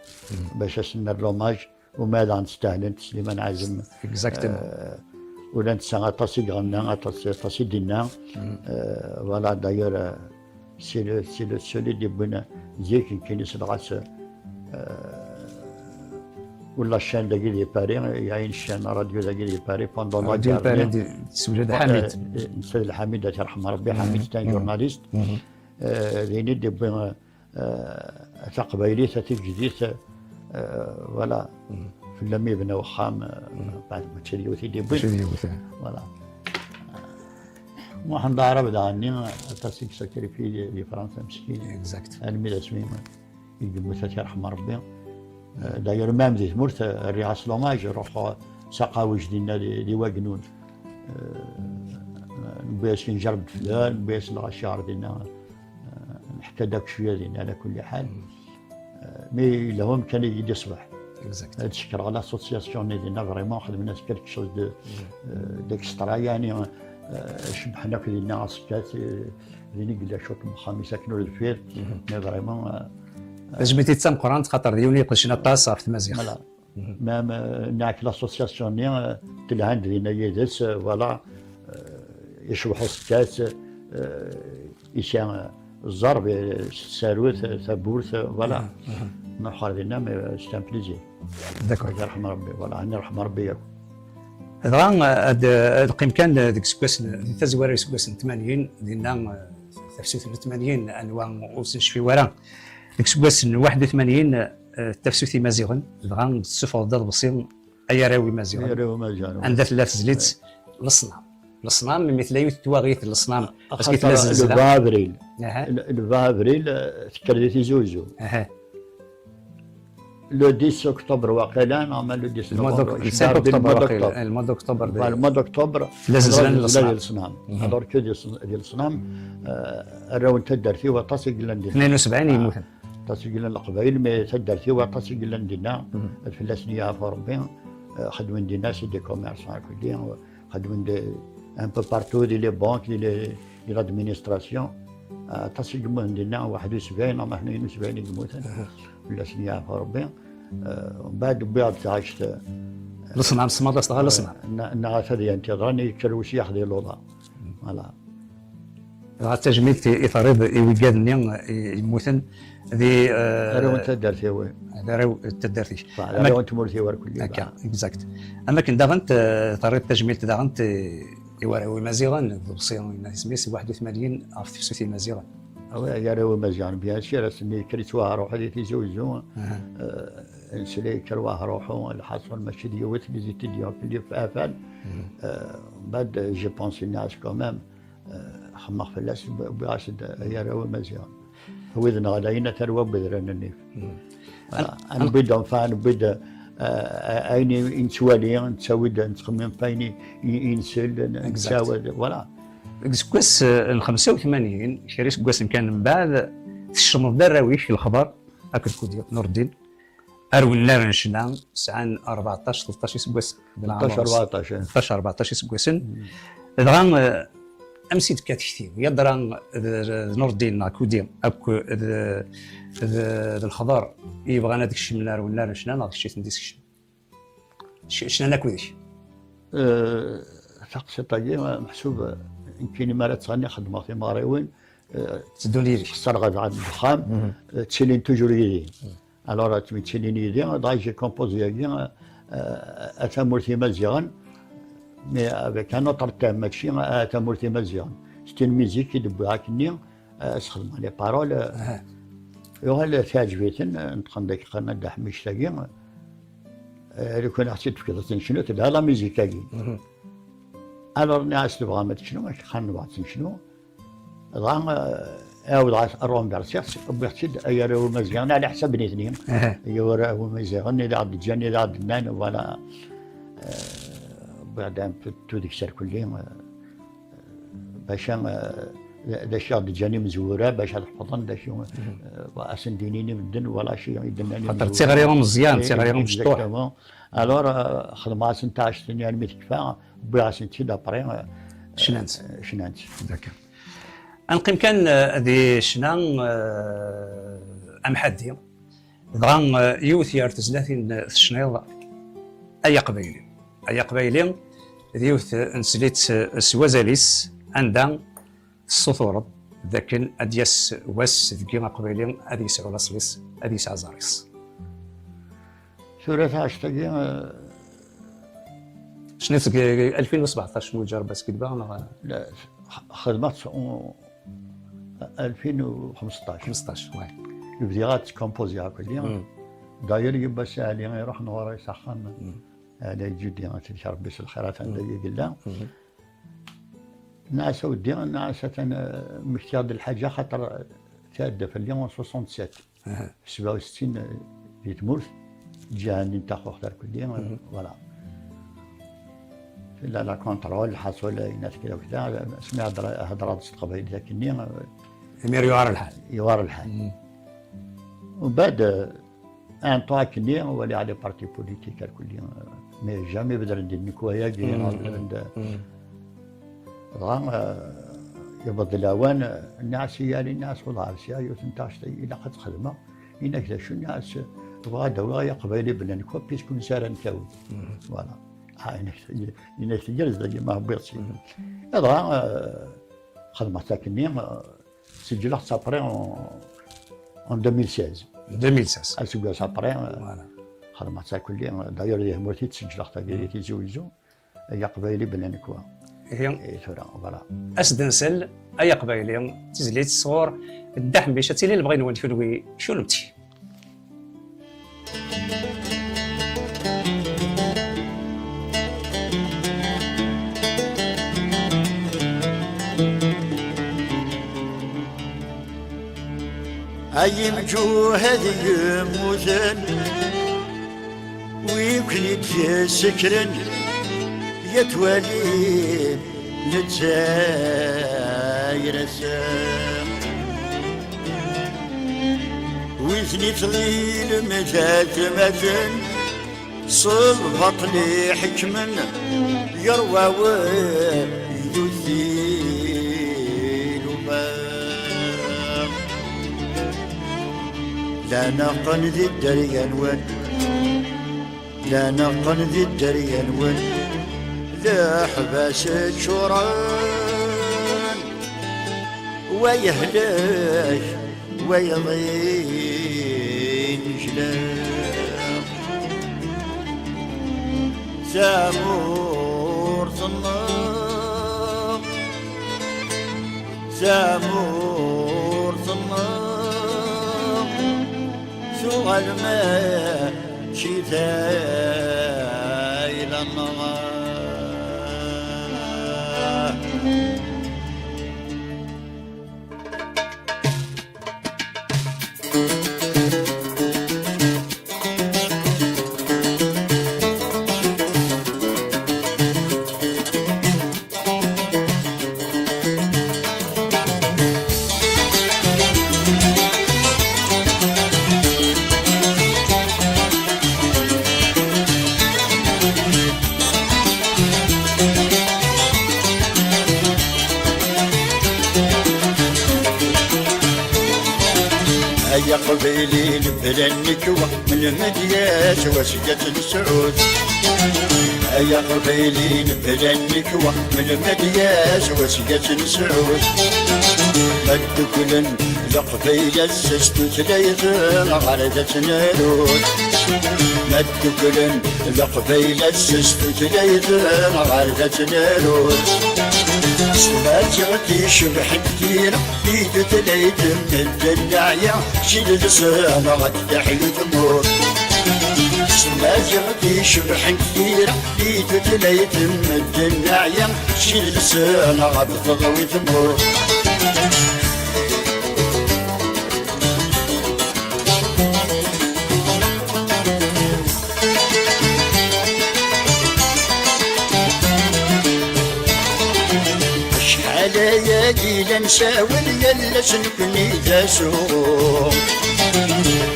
باش نسمر لوماج وماذا نستاهل سليمان عازم اكزاكتومون ولا نتسا غطاسي غنا غطاسي دينا فوالا داير سي لو سولي دي بنا زيك كاين يسرعس ولا الشان داكي دي باري يعين الشان راديو داكي دي باري بوندون لا ديال باري سولاد حميد السيد الحميد يرحم ربي حميد كان جورناليست ليني دي بنا تقبايلي تاتيك جديد ولا في لمي بنا وخام بعد ما تشريوثي دي بن فوالا واحد عرب دعني تاسيك سكري في فرنسا مسكين اكزاكت الميل اسمي يجيبوا يرحم ربي داير مام دي مرت الرئاس لوماج روح سقاوي جدينا لي واقنون نبيس نجرب فلان نبيس الغشار دينا نحكى داك شويه دينا على كل حال مي لهم كان يدي صباح نشكر على لاسوسياسيون ديالنا فريمون خدمنا كلك شوز ديكسترا يعني شبحنا في الناس كات اللي نقول شوط خميسه كنور الفير مي فريمون جبتي تسام قران خاطر ديوني قلشنا طاسه في المزيغ فوالا مام ناك لاسوسياسيون ديال تلعند لينا يدس فوالا يشبحوا سكات يشان الضرب الساروت ثبورث فوالا نحر لنا مي سي ان بليزير داكور يرحم ربي فوالا انا يرحم ربي غان هاد قيمكان ديك سكواس تزواري سكواس 80 ديالنا تفسير 80 انواع وسنش في ورا ديك سكواس 81 تفسير مازيغن غان الصفر ضرب بصير اي راوي مازيغن راوي مازيغن عندها ثلاث زليت الصنام مثل يوث تواغيث الصنام بس كي خاطر تنزل لو زلزلة. 20 افريل اها لو 20 افريل تكرديتي زوزو اها لو 10 اكتوبر واقيلا نورمال لو 10 المود 5 نوفمبر اكتوبر المود واقيلا. المود اكتوبر المود اكتوبر لا زلزال ديال الصنام. الصنام هضر كو ديال الصنام الراون تدار فيه وطاسي قلنا ندير 72 يموتن. طاسي قلنا القبائل مي تدار فيه وطاسي قلنا ندينا الفلاسنيه في اوروبا خدموا ندينا سي دي كوميرسون كليا خدموا دي ان بو بارتو دي لي بانك دي لادمينستراسيون طاسي قلنا ندينا 71 او 72 يموتن الفلاسنيه في اوروبا ومن بعد عشت الصنام صمد استغل الصنام. نعرف هذه انت راني كروش ياخذ لولا فوالا غا تجميل يطرد يوجدني يموتن ذي انا وانت درتي وين هذا راهو تدرتيش. انا وانت مرتي ورا كل هكا اكزاكت. اما كن داغنت طريق التجميل داغنت يوراوي مزيغان بصيون سميس 81 عرفت في سوتي مزيغان. يا راهو مزيان بيان سير سني كريتوها روح هذه تيزوجو نسلي كرواه روحو الحصول ماشي ديوت لي زيتيديون اللي في افال بعد جي بونسي الناس كومام خمخ فلاس براشد يا راهو مزيان هو اذا غادينا تروى بدرنا انا بدا فان بدا ايني نتوالي نتساود نتخمم فايني ينسل نتساود فوالا كواس ال 85 شريت كواس كان من بعد تشرم الدراويش الخبر هاك الكودير نور الدين اروين لارن شنان سعان 14 13 سكواس 13 14 سكواسن دغان امسيت كاتشتي يدران نور الدين كودير اكو الخضر يبغى هذاك الشيء من اروين لارن شنان هذاك الشيء نديس شنان كوديش شخص طاجي محسوب يمكن ما تغني خدمه في ماريوين تدوني السرغه عند الخام تشيلين توجور يدي الوغ تشيلين يدي دا جي كومبوزي بيان اتامورتي مزيان مي افيك ان اوتر تيم ماشي اتامورتي مزيان ستي الميوزيك يدبوها كني استخدم لي بارول يوها تعجبتن نتقن ديك قناه دا حميش تاكي لو كان حسيت في شنو تبدا لا ميوزيك تاكي الوغ ناس تبغى ما شنو ماش خلينا نبغى شنو ضان او الروم دارسيس بغيت اي راهو مزيان على حسب الاثنين ايوا راهو مزيان اللي عاد الجاني اللي عاد النان ولا بعد تو ديك السر كلهم باش دا شي عاد الجاني مزوره باش تحفظن دا شي اسن دينيني مدن ولا شي يدناني خاطر تيغريهم مزيان تيغريهم مشطوح الوغ خدمات نتاع شتني على متكفى بغيت نتي دابري شنانت داك انقيم كان هذه شنان ام حدي دغان يوث يرتزلاتين الشنيض اي قبيلي يوث نسليت سوازاليس عندها السطور ذاك ادياس واس ذكي قبيلي ادي يسعو لاصليس ادي يسعى زاريس ثلاثة عشتاقي شنو 2017 شنو جرب بس كتبها لا خدمت 2015 واي الفيديوهات كومبوزي هاكا اليوم داير يبقى ساهل يروح نورا يسخن هذا جدي تشرب بس الخيرات عندي قلنا ناس ودي ناس مشتاق الحاجه خاطر تادا في اليوم 67 67 يتمر جاني نتاخو اختار كليا فوالا لا كونترول حصل ناس كذا وكذا سمع هضرات قبيل لكني امير يوار الحال ومن بعد ان طوا كني ولي على بارتي بوليتيك الكليا مي جامي بدر ندير نكوايا عند يبدل الاوان الناس هي الناس والعرس يا يوتنتاش الى قد خدمه هنا كذا شو الناس تبغى دوايا قبيلي بلا نكوا بيسكون ساره نكاوي فوالا هنا تجلس ما بغيتش هذا خدمه تاكني سجلت سابري en 2016 اسوق سابري خدمه تاكلي داير ليه مرتي تسجلت تاكي تيزوجو يا قبيلي بلا نكوا هي فوالا اسدنسل اي قبيلي تزليت الصغور الدحم باش تيلي اللي بغينا نفلوي شو نبتي أي مجوهد يموتن ويكلد سكرن يتولي للجاير السام ويثني طليل مجات متن صل بطلي حكمن يروى ويدثيل وبام لا نقن ذي الدريان ون لا نقن ذي الدريان ون لا حباس شوران ويهلاك ويضين جلال سامور صنام سامور صنام سوى الماء شتاء إلى النهار يا قبيلي بلا النكوة من المديات وسجة السعود يا قبيلي بلا النكوة من المديات وسجة السعود مد كل لقبيل السست تليثن غردة نارود مد كل لقبيل السست تليثن غردة نارود سمعتي شبح كتير بيد تليد من الدنيا شيل لسان غد تحيي تموت سمعتي شبح كتير بيد تليد من الدنيا شيل لسان غد تضوي تموت يا جيل نساول يلا سنكني تاسوم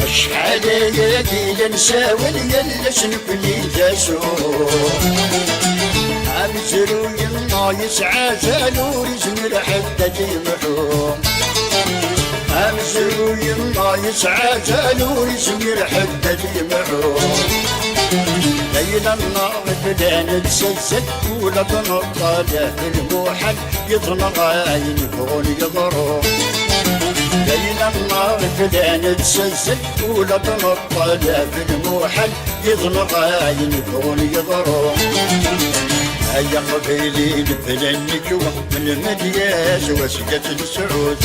اشحال يا جيل نساول يلا سنكني تاسوم عبزرو يما يسعى زالو يزمر حتى تيمحوم عبزرو يما يسعى زالو يزمر حتى تيمحوم ليل النار بدان تسلسل ولا تنطالع في الموحل يطلق عينكون يضرب ليل النار بدان تسلسل ولا تنطالع في الموحل يطلق عينكون يضرب هيا قبيلي بلا النكوة من المدياس وسجة السعود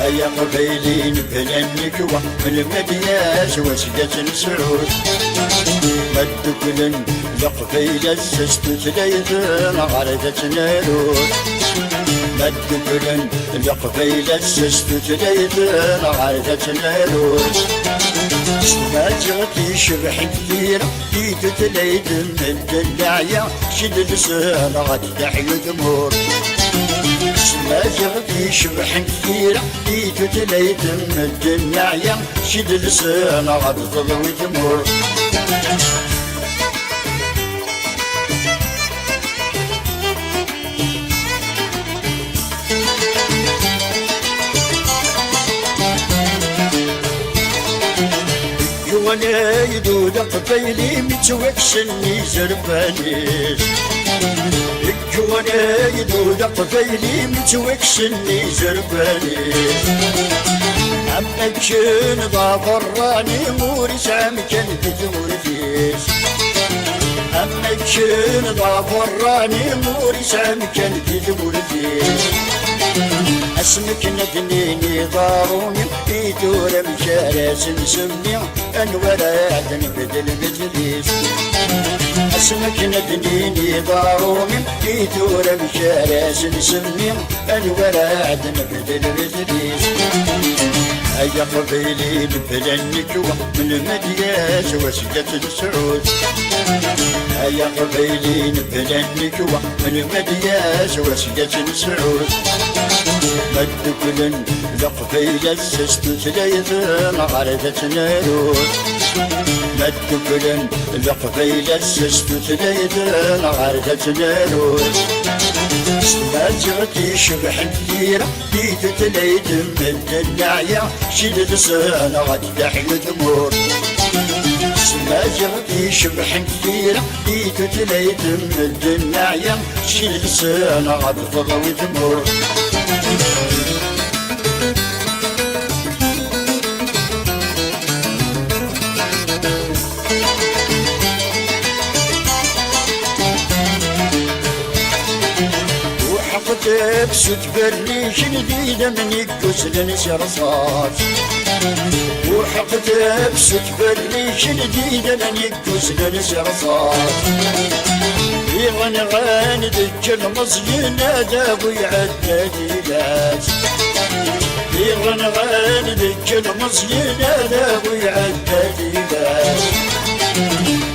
هيا قبيلي بلا النكوة من المدياس وسجة السعود مد كل لقبيل السست تليثن غردة نارود مد كل لقبيل السست تليثن غردة نارود سمعتي شبح كثير بيد تليد من الدنيا شد لسان غد تحيي ثمور سمعتي شبح كثير بيد تليد من الدنيا شد لسان غد تضوي ثمور وانا يدود قبيلي متوكسني زربانيش وانا يدود قبيلي متوكسني زربانيش عمك شن ضافر راني مورس عمكن تدورتيش عمك شن ضافر راني مورس عمكن تدورتيش اسمك ندنيني ضاروني يدور مشارس نسمي انور عدن بدل مجليس اسمك ندنيني ضاروني يدور مشارس نسمي انور عدن بدل مجليس هيا قبيلي نبلا النكوة من المدياس وسيلة السعود هيا قبيلي نبلا النكوة من المدياس وسيلة السعود مد كل لقبيل السست تليث غردة نارود مد كل لقبيل السست تليث غردة نارود ما جغتي شبح كثيرة بيت تليد من النعية شدد سنة غتدح الثمور ما جغتي شبح كثيرة بيت تليد من النعية شدد سنة غتضغ ثمور بسوت بريش جديدة من يكسل نسرصات وحقت بسوت بريش جديدة من يكسل نسرصات يغنغان ذك المصير نادى ويعدى ديلات يغنغان ذك المصير نادى ويعدى ديلات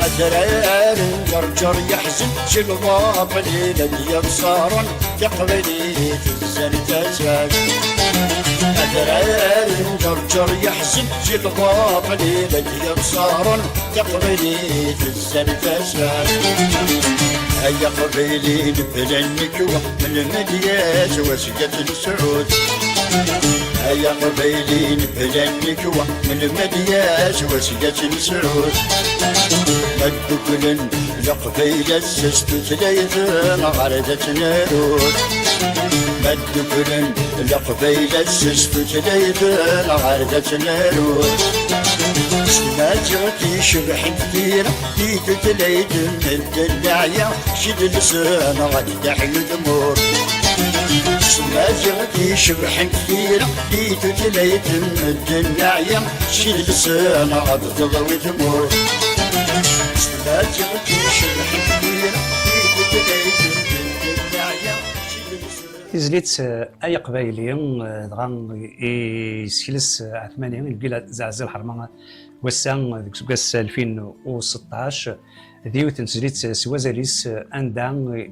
الدرار جرجر يحزن شلوى قليلا يبصارا تقبلي تنزل تزاج الدرار جرجر يحزن شلوى قليلا يبصارا تقبلي تنزل تزاج هيا قبيلي نبلا النكوة من المدياس وسيلة السعود هيا قبيلي نبلا النكوة من المدياس وسيلة السعود مد كل لقبيل السست تليث غردة نارود مد كل لقبيل السست تليث غردة نارود ما جغتي شبح كثيرة بيت تليد من النعية شد لسان غتدح الثمور ما جغتي شبح كثيرة بيت تليد من النعية شد لسان غتضغ ثمور ما جغتي شبح كثيرة بيت تليد من النعية شد لسان تزليت اي قبايليين دغا يسكلس عثمانيين البلاد زعزل الحرمه وسان ديك سكاس 2016 ديوت نزليت سوازاليس اندان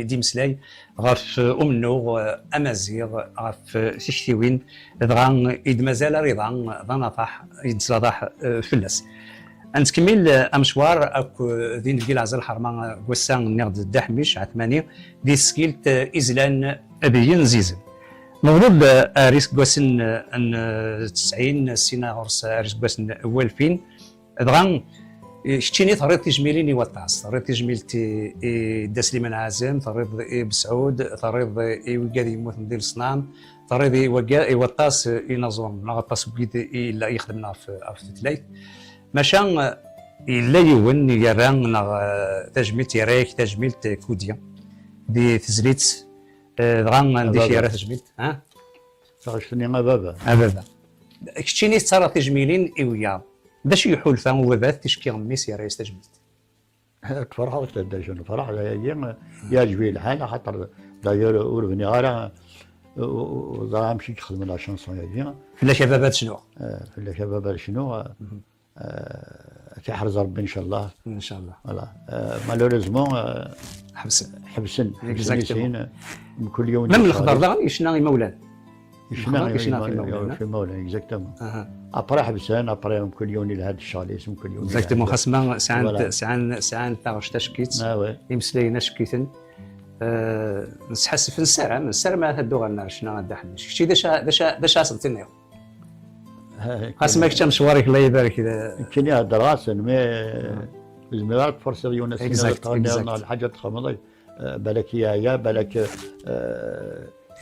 دي مسلاي غاف امنو امازيغ غاف تشتيوين دغا اذ مازال رضا ضنطح يتزلطح فلاس نتكمل امشوار اكو دين الكيل عزل الحرمه وسان نغد الدحميش عثماني دي سكيلت ازلان ابيين زيزن مفروض ريسك بوسن ان 90 سنه غرس ريسك بوسن 2000 دغا شتيني طريق تجميليني وطاس طريق تجميلتي دا سليمان عازم طريق بسعود طريق وقادي يموت ندير الصنام طريق وطاس ينظم نغطاس بيد الا يخدمنا في تلايت ماشان الا يون يران تجميلت يراك تجميلت كوديا دي تزريت دغا ندير شي راه تجميلت ها تعرفني ما بابا كشتيني تصرا تجميلين ايويا باش يحول فهم وبات تشكي غميس يا رئيس تجميلت تفرح وتدجن الفرح يعجبني الحال خاطر داير وربني غير وزرا مشي يخدم لا شانسون يا في شبابات شنو؟ في الشباب شنو تحرز ربي ان شاء الله ان شاء الله فوالا مالوريزمون حبسن كل يوم من الخضر لا يشنا مولانا يشنا في مولانا اكزاكتومون ابري حبسان ابري كل يوم لهذا الشغل اسم كل يوم اكزاكتومون خاصنا ساعان تاغش تشكيت يمسلينا شكيتن نسحس في السر ما تدو غنا شنا غدا حنش شتي داش اصلتنا خاص ما كنت مشوارك الله يبارك اذا كاين دراسه ما زميلات فرصه يونس الحاجه تخمضي بالك يا بالك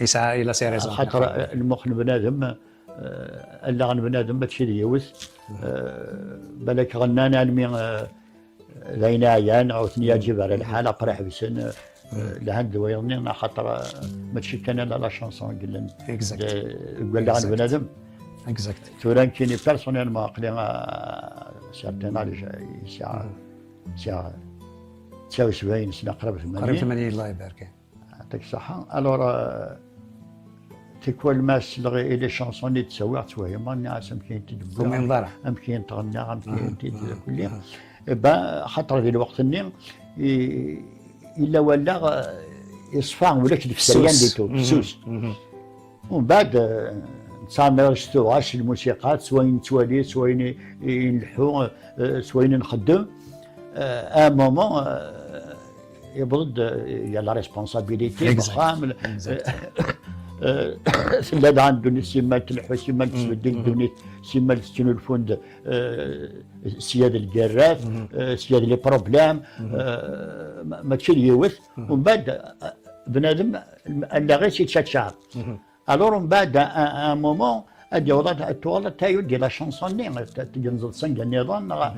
يسعى الى سيريزون خاطر المخ بنادم الا غن بنادم بتشي يوث بالك غنانا علمي لينا عيان عاوتاني يجب على الحاله قرح بسن لهند ويرني خاطر ما تشكلنا لا شانسون قلنا اكزاكت قال لي غن بنادم اكزاكت توران كيني بيرسونيل ما قلنا سيرتين على ساعه 79 سنه قرب 80 قريب 80 الله يبارك يعطيك الصحه الور تكوى الماس لي شانسون اللي تسوي تسوي ما نعرف يمكن تدبر ومن ضرع يمكن تغنى يمكن كل با خاطر في الوقت الني الا ولا يصفى ولا كيف سريان ديتو سوس ومن بعد نسامر اشتواش الموسيقى سواء توالي سواء نلحو سواء نخدم ان مومون يبرد يا لا ريسبونسابيليتي بخام سماد عندنا سيما تلحو سيما تسبدل الدنيا سيما تستنو الفند سياد الجراف سياد لي بروبلام ما تشيل يوث ومن بعد بنادم الا غير يتشعر الور من بعد ان مومون ادي والله توالى تايو ديال لا شونسون ني تنزل سنج النظام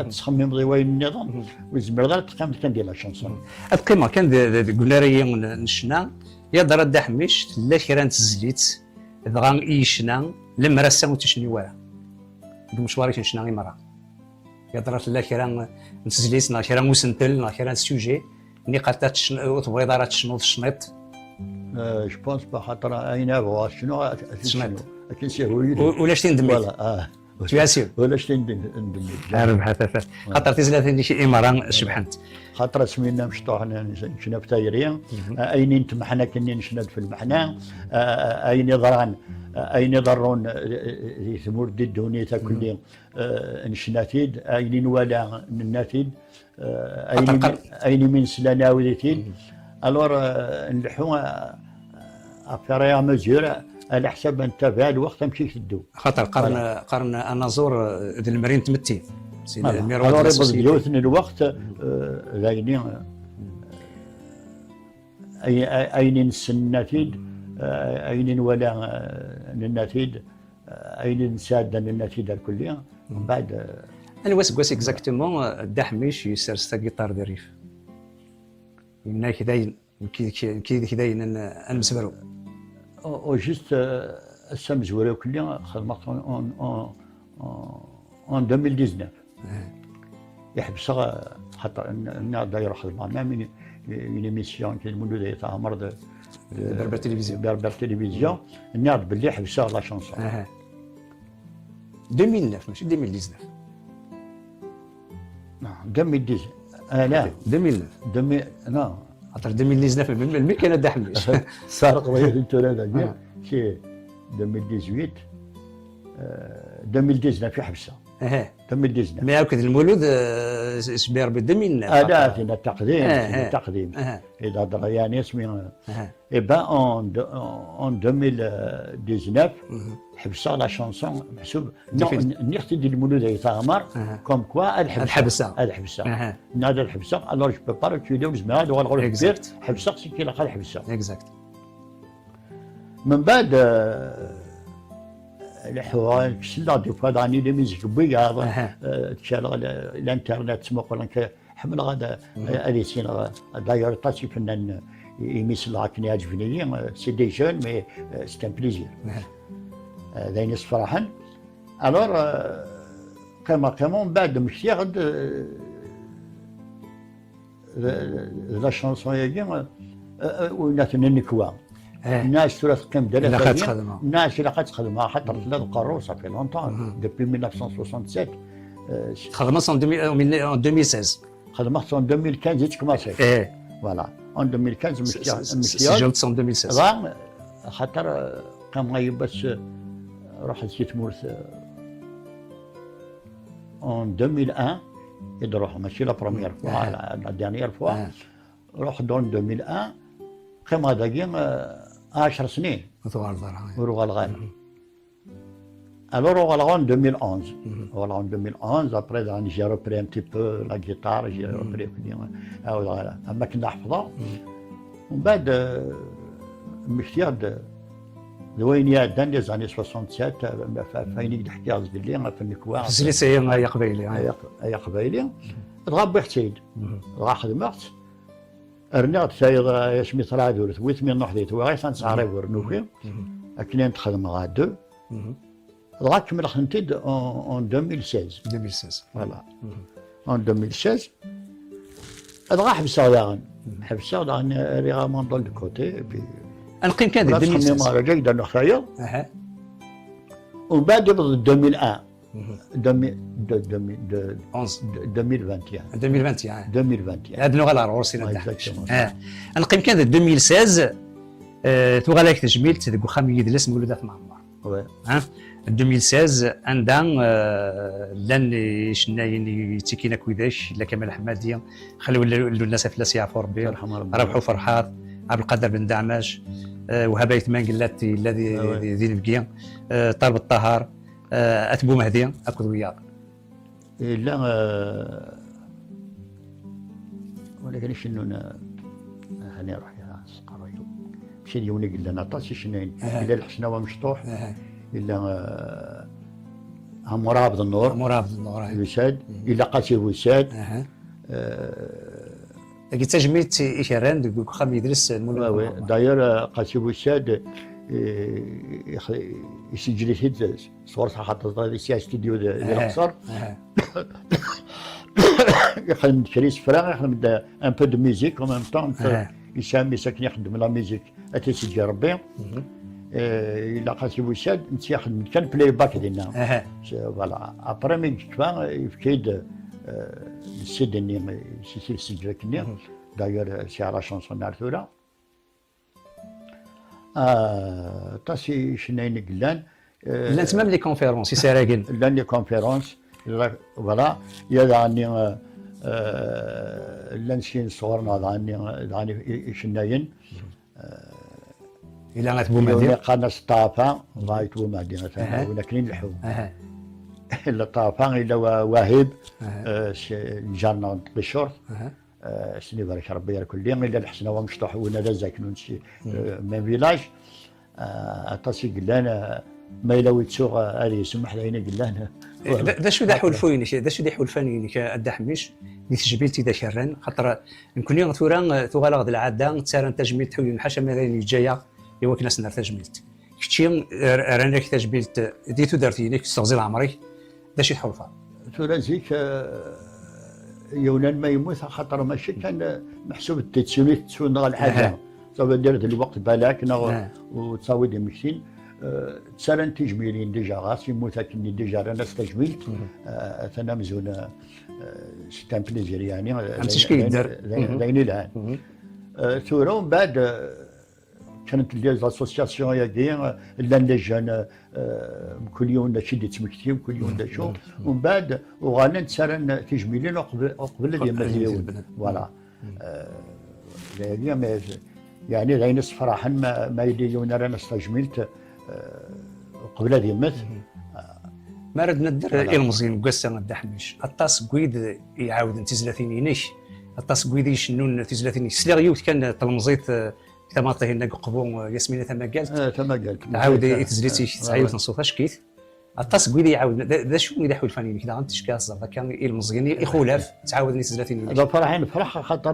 تخمم ضوين النظام وزمر دار تقام كان ديال لا شونسون القيمه كان قلنا راه نشنا يا دار دحمش لا كرا تزليت دغا يشنا لما راه تشني ورا المشوار كنشنا غير مره يا دار لا كرا تزليت نا كرا مسنتل نا كرا سوجي ني قالت تبغي دار تشنوض الشنيط جو بونس بخاطر اين هو شنو لكن شي هو ولاش تندمي فوالا تياسيو ولاش تندمي ربح خاطر تزلات شي اماره شبحنت خاطر سمينا مشطوح نشنا في تايريا اين تمحنا كني نشناد في المحنا اين ضران اين ضرون ثمور دي الدوني تاكل نشناتيد اين نوالا الناتيد اين من سلانا وديتيد الور نلحو افيريا مزيور على حسب انت في هذا الوقت تمشي تدو خاطر قرن اناظور ذي المرين تمتي سيدي الميرواد يبدلوثني الوقت لاينين اين السناتيد اين ولا الناتيد اين ساده الناتيد الكليه من بعد انا واش اكزاكتومون الدحميش يسرس تا جيتار دي ريف من كداين كداين نمسبرو او جوست السام زويره كلها خدمت اون 2019 يحبسها حتى الناس دايره خدمه ما من ايميسيون كاين منو دايره تاع مرض بربر تلفزيون تلفزيون الناس باللي حبسها لا شونسون 2009 ماشي 2019 2019 لا 2009 لا خاطر 2019 ملي كان دحميش صار قضيه انت هذا شي 2018 2019 في حبسه 2019 مي هاك المولود شبير ب 2009 لا فينا التقديم اذا درا يعني اسمي اي با اون 2019 حبسه لا شونسون محسوب نختي ديال المولود يتعمر كوم كوا الحبسه نادى الحبسه الوغ جو بو با ريكولي وزعما هذا هو الغرض كبير حبسه سي كي لقى الحبسه اكزاكت من بعد الحوار كسلا دي فوا داني لي ميزيك بيا تشال الانترنت تسمق حمل هذا اديسين داير تاسي فنان يمثل راكني عجبني سي دي جون مي سي ان بليزير ذاين فرحان الور كما من بعد مشي غد لا شانسون ياكي ولات نكوا الناس تراث قيم ديال الناس اللي خدمها حتى ثلاث قرو صافي لونطون دوبي 1967 خدمت en 2016 خدمت en 2015 جيت كماسي فوالا en 2015 مشيت سجلت en 2016 خاطر كان غيبس رحت جيت مورث en 2001 يدروح ماشي لا بروميير فوا لا ديرنيير فوا روح دون 2001 كما هذاكي 10 سنين وروغ الغانا alors en 2011 voilà en 2011 après j'ai repris un petit peu la guitare j'ai repris voilà اما كنا نحفظها ومن بعد مشيت دوينيا دان لي زاني 67 فاين الحكايه باللي في النكوا زليت هي قبيلي هي قبيلي تغبي حتيد راه خدمت رنيت سايغ يشمي طلع دور ثويت من نحديت وغاي تنصاري ورنوكي اكلين تخدم غادو راه كمل خنتيد اون 2016 فوالا اون 2016 راه حبسه داغن ريغامون دون الكوتي بي نقيم كان ديال 2016 مهرجان جاي دار خايا اها ومن بعد يبدا 2001 2021 2021 هاد اللغه لا روسينا الدحميش نقيم كان 2016 تغالك تجميلت ديك وخا يدلس مولودات معمر وي 2016 عندها لان شناين تيكينا كويداش لا كمال حماديه خلوا الناس فلاس يعرفوا ربي ربحوا فرحات عبد القادر بن دعماش وهبه يثمان قلات الذي ذي البقيه طالب الطهار اتبو مهدي اكو وياك لا ولكن شنو هاني روح يا سقرايو مشي ديوني قلنا نعطاش شناين الا الحسناوه مشطوح الا مرابط النور وساد الا قاسي وساد لكن تجميت إشاران دوك خام يدرس المولود داير قاسي وساد يسجل هيد صور حاطط في استوديو ديال القصر يخدم كريس فراغ يخدم ان بو دو ميوزيك اون ميم طون يسامي ساكن يخدم لا ميوزيك اتيسجل ربي الا قاسي وساد انت يخدم كان بلاي باك ديالنا فوالا ابري مي كفا يفكيد السيد اني سجل كني داير سي على شونسون ارثورا تاسي شناين قلان لان تمام لي كونفيرونس يساراكن لان لي كونفيرونس فوالا يا داني لان شين صورنا داني شناين الى غتبو مهدي قانا ستافا غايتبو مهدي مثلا ولكن الحوم الا طافا الا واهب جارنا بالشرط سني بارك ربي يركل لي الا الحسنه ومشطوح ولا زاكنون شي من فيلاج اتصي قلانا ما الا ويتسوق هذه يسمح لينا قلانا دا شو دا حول دا شو دا حول فاني كدا حميش تجميلتي دا شران خاطر يمكن يوم ثورا غد العاده تسارن تجميل تحوي حاشا ما جايه يوا كنا سنر تجميلت كتشي رانك تجميلت ديتو درتي ليك تستغزل عمري دا شي تحول فيها ثورا زيك يونان ما يموت خاطر ماشي كان محسوب التسويت تسوي الحاجه صافي درت الوقت بالك وتصاوي دي مكسين تسالن تجميلين ديجا غاس يموت كني ديجا انا استجملت انا مزون سيت ان بليزير يعني امسي كي يدير دايني الان ثورا ومن بعد كانت لي زاسوسياسيون ياكي لان لي جون كل يوم شي دي تمكتي كل يوم شو ومن بعد وغانا تسالن تجميلين قبل ديال مزيون فوالا يعني غير نص فرحا ما يديون رانا استجملت قبل ديمت ما ردنا ندير المزيان قاسا الدحميش الطاس قويد يعاود انت زلاتينيش الطاس قويد يشنون في زلاتيني سلاغيوت كان تلمزيت كما طينا قبون ياسمين ثما قالت عاود يتزليتي تعاود نصوص اشكيت الطاس قويد يعاود ذا شو يدحوا الفنيين كذا غنت شكاس كان المزيان يخولف تعاود نتزلاتيني هذا فرحين فرح خاطر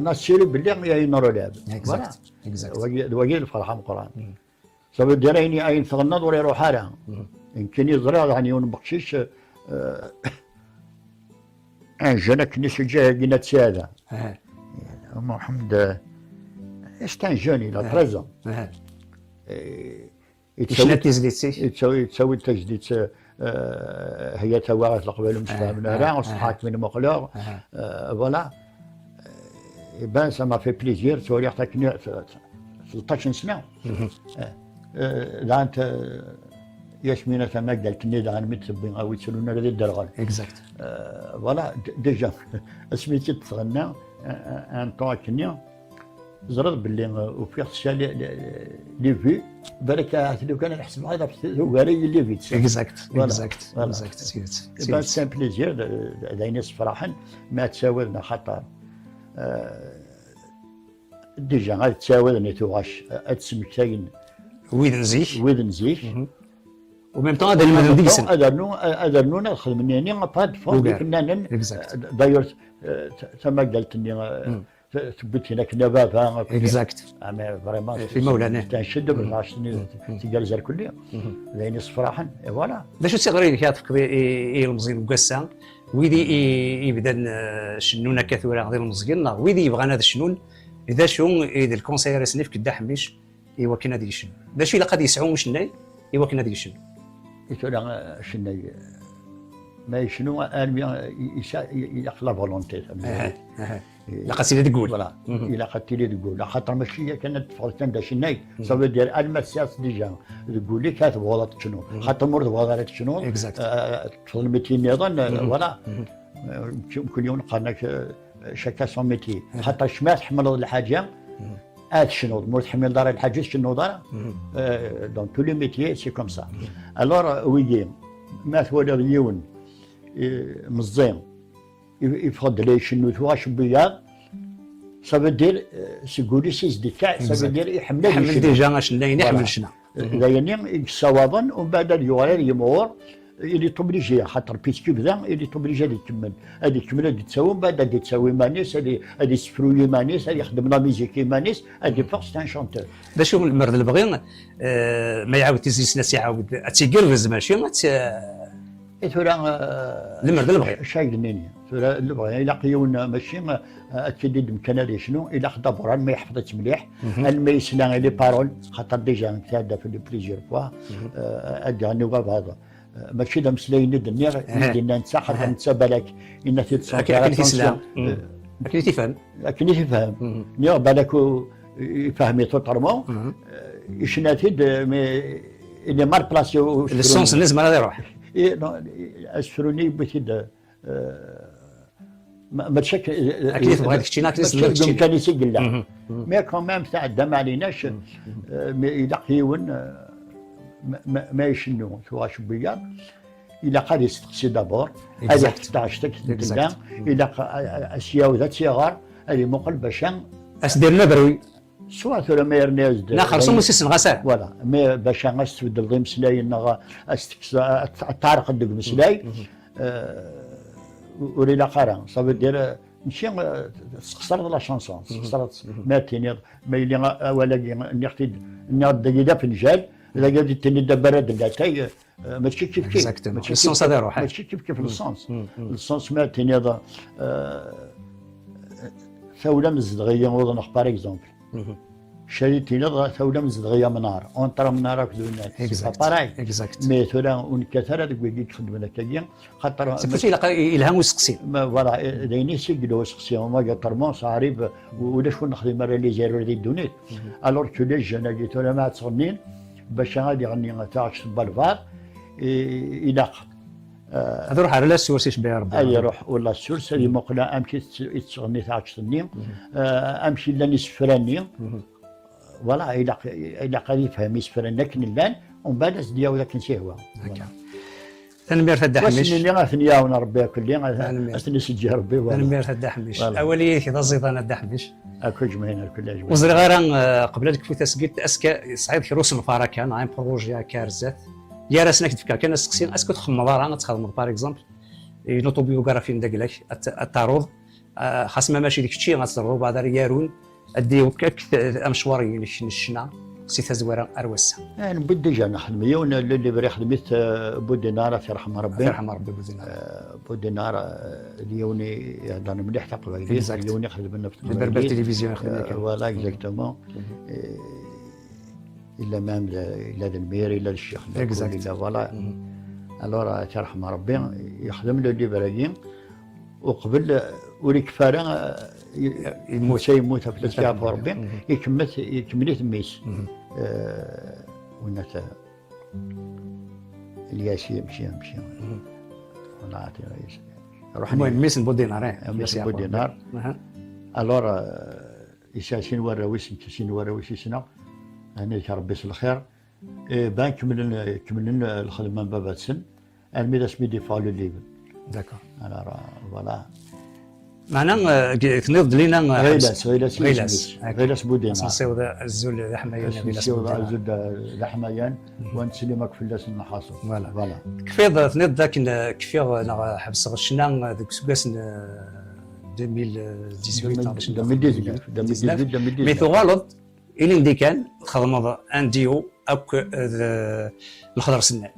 ناس شيري باللي يا ينورو لعب اكزاكت وقيل الفرحه القران صافي دايريني اين تغنض ولا يروح حالها يمكن يزرع يعني يون بقشيش جانا كني سجاه قلنا تسادا محمد استان جوني لا 13 يتسوي تجديد هي توارث القبائل المستعمره راه وصحات من مقلور فوالا يبان سا ما في بليزير تولي عطاكني 13 سنه انت ياسمين ثما قالت لي انا متبين او يتسلونا لدي الدرغال اكزاكت فوالا ديجا سميتي تغنى ان طون كنيا زرد باللي وفي لي في بالك لو كان نحسب هذا هو لي في اكزاكت سي سان بليزير داينيس فرحا ما تساوينا خاطر ديجا غادي تساويني توغاش اتسمكتين ويدن زيك وميم طون هذا المدن ديسن هذا نون نخدم يعني باد فون كنا داير ثم قالت لي ثبت هناك نبابه اكزاكت فريمون في مولانا تنشد بالراس تيقال زر كل يوم لاني صفراحا فوالا باش تغري كتفكري المزيان قاسا ويدي يبدا شنونه كثوره غير المزيان ويدي يبغى هذا الشنون اذا شو اذا الكونسير سنيف كدا حميش ايوا كنا ديال شنو داش الا قد يسعو شناي ايوا كنا ديال شنو يتولا شنو ما شنو انا ياخذ لا فولونتي لا قد سيدي تقول فوالا الا قدتي لي تقول خاطر ماشي هي كانت فرصه دا شناي صافي دير المسياس ديجا تقول لك تبغى شنو خاطر مور تبغى شنو تفضل ميتي نظن فوالا كل يوم قالك شكا سون ميتي حتى شمال تحمل الحاجه شنو مور تحمل دار الحاجه شنو دار دون تو لي ميتيي سي كوم سا الور ويجي ما ثوالي اليون مزيان يفضل شنو تواش بياض صافي دير سيقولي سيز ديكا صافي دير يحمل ديجا شناين يحمل شنا يعني صوابا ومن بعد اليوغير يمور اللي توبليجي خاطر بيسكو بدا اللي توبليجي اللي يكمل هذه يكمل هذه تساوي من بعد هذه تساوي مانيس هذه سفروي مانيس هذه يخدم لا ميوزيكي مانيس هذه فورس تاع شونتور دا شو المرض اللي بغي ما يعاود تيزيس ناس يعاود تيقرفز ماشي ما المرض اللي بغي شاي النينيا اللي بغي الا قيون ماشي اكيد مكان شنو الا خدا بران ما يحفظش مليح ما يسلا لي بارول خاطر ديجا نتعدى في لي بليزيور فوا ادي النواب هذا ماشي دا مسلاين الدنيا دينا نتا خاطر نتا بالك ان تيتصور اكيد تيسلام اكيد تيفهم اكيد يفهم نيا بالك يفهم توتالمون يشناتيد اللي مار بلاسيو السونس لازم هذا يروح السروني بتد ما تشكل اكيد تبغى ديك الشيء ناقص كان يسجل لا مي كومام تاع ما عليناش يلاقيون ما يشنو واش بيا الى قال يستقسي دابور هذه 16 تك الى اشياء ذات صغار هذه مقل باش اش ديرنا بروي سواء ثلا ما يرناز ناخر سمو سيسن غسال فوالا مي باش غاستبد الغي مسلاي نغا تعرق ديك مسلاي وليلا قرا صافي دير ماشي تخسر لا شانسون خسرت ماتيني ما يلي ولا نختي نضيق في الجال اذا قلت تني برد لا تاي ماشي كيف كيف السونس هذا يروح ماشي كيف كيف السونس ماتيني هذا ثوله مزدغيه وضن باغ اكزومبل شريتي نضغى ثوله مزدغيه منار اونطرا منار كدونا باراي مي ثولا ونكثر هذاك ويجي تخدم لك كاين خاطر سيفوتي الهام وسقسي فوالا دايني سيكلو سقسي وما قطرمون صاريب ولا شكون نخدم مرة لي زيرو دي دونيت الور كو لي جون اللي ثولا ما تصنين باش غادي يغني تاعش بالفار يلاق هذا روح على السورسيش بها ربي اي روح ولا السورس اللي مقلا امشي تغني تاعش النيم امشي لاني سفراني فوالا الى قال يفهم يسفرنا كنلان ومن بعد دياو ذاك نسيهوا هكا تنمير فدا حميش واش اللي غاثنيا ونربي كل اسني سجي ربي تنمير فدا حميش اولي كذا زيدان دا حميش اكو جمعين الكل جمعين وزري غير قبل هذيك فوتاس قلت اسكا صعيب كيروس الفارا كان عين بروجي كارزات يا راسنا كتفكر كان سقسين اسكو تخمم راه تخدم باغ اكزومبل نوتو بيوغرافي نداك التعرض خاص ما ماشي ديك الشيء غتصرفوا بعد ريارون اديو كاك مشواري الشنا سيتا زويره اروسا يعني بدي نخدم يوم اللي بري خدمت بودينار في رحمه ربي بودينار اليوني يهضر مليح تقبل اليوني يخدم لنا في البربر تلفزيون يخدم لك فوالا اكزاكتومون الا مام الا المير الا الشيخ الا فوالا الور ترحم ربي يخدم له اللي برايين وقبل وليك فارا يموت في الكعب ربي يكمل تميس ونتا الياسي يمشي والله عطي رئيس روح المهم ميس بودينار ميس بودينار الور يساسين وراويس يساسين وراويس سنه انا ربي الخير بان كملن الخدمه بابا سن الميدا سميدي فالو ليبل داكور انا فوالا معنا تنض لينا غيلاس بودينا نسيو الزول الحمايان الزول الحمايان ونسلمك في اللاس النحاصر فوالا كفيض تنض ذاك كفيض انا حبس غشنا ذاك سكاس 2018 مي ثغالط الى ندي كان خدم انديو اوك الخضر سنان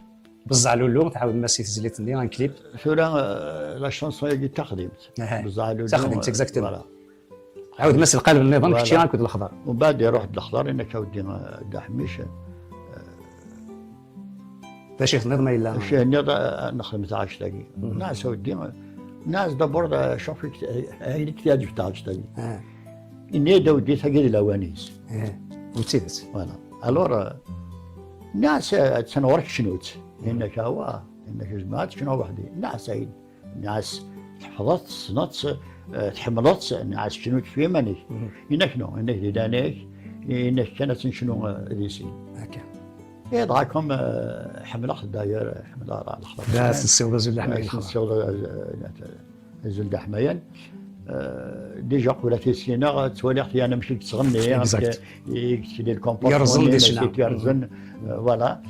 بزعلولو تعاود ماسي تزليت لي ان كليب ثورا لا شونسون اللي تخدمت بزعلولو تخدمت اكزاكتومون عاود مس القلب النظام فوالا. كشي غنكود الخضر. ومن بعد يروح الخضر انك اودي دحميش باش يتنظم الا شي نخدم تاع عشتاقي ناس اودي ناس دبر شوف هاي الاكتياج تاع عشتاقي اني دودي ثقيل الاوانيس وتسيدت فوالا الور ناس تنورك شنوت انك هو انك جماعات شنو وحدي ناس عيد ناس حفظت صنت تحملت ناس شنو في منك انك نو انك دانيك انك كانت شنو ريسي هكا يضعكم حمل اخضر داير حمل الاخضر لا تسوى زول لحمه زول دحميان ديجا قولت سينا توليت انا مشيت تغني يكتب الكومبوست يرزن دي شنا يرزن فوالا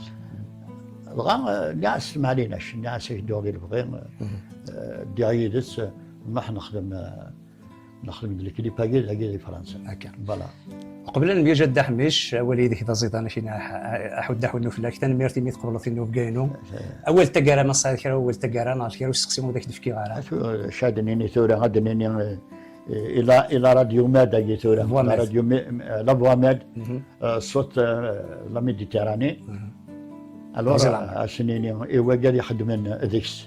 الغا الناس ما عليناش الناس يدور اللي بغينا ديعيدس ما نخدم الكليباكي ديال فرنسا هكا فوالا قبل ان يجد دحمش وليدي حدا زيدان شينا احد حنو فلاك تن ميرتي ميت قبل تنو بكاينو اول تقرا ما صار كرا اول تقرا ناض كرا وسقسيمو داك دفكي غارا شادني ثورة غدني الى راديو ماد هي ثورة راديو لا ماد صوت لا ميديتيراني الوغ اسنيني ايوا قال يخدم من ذيكس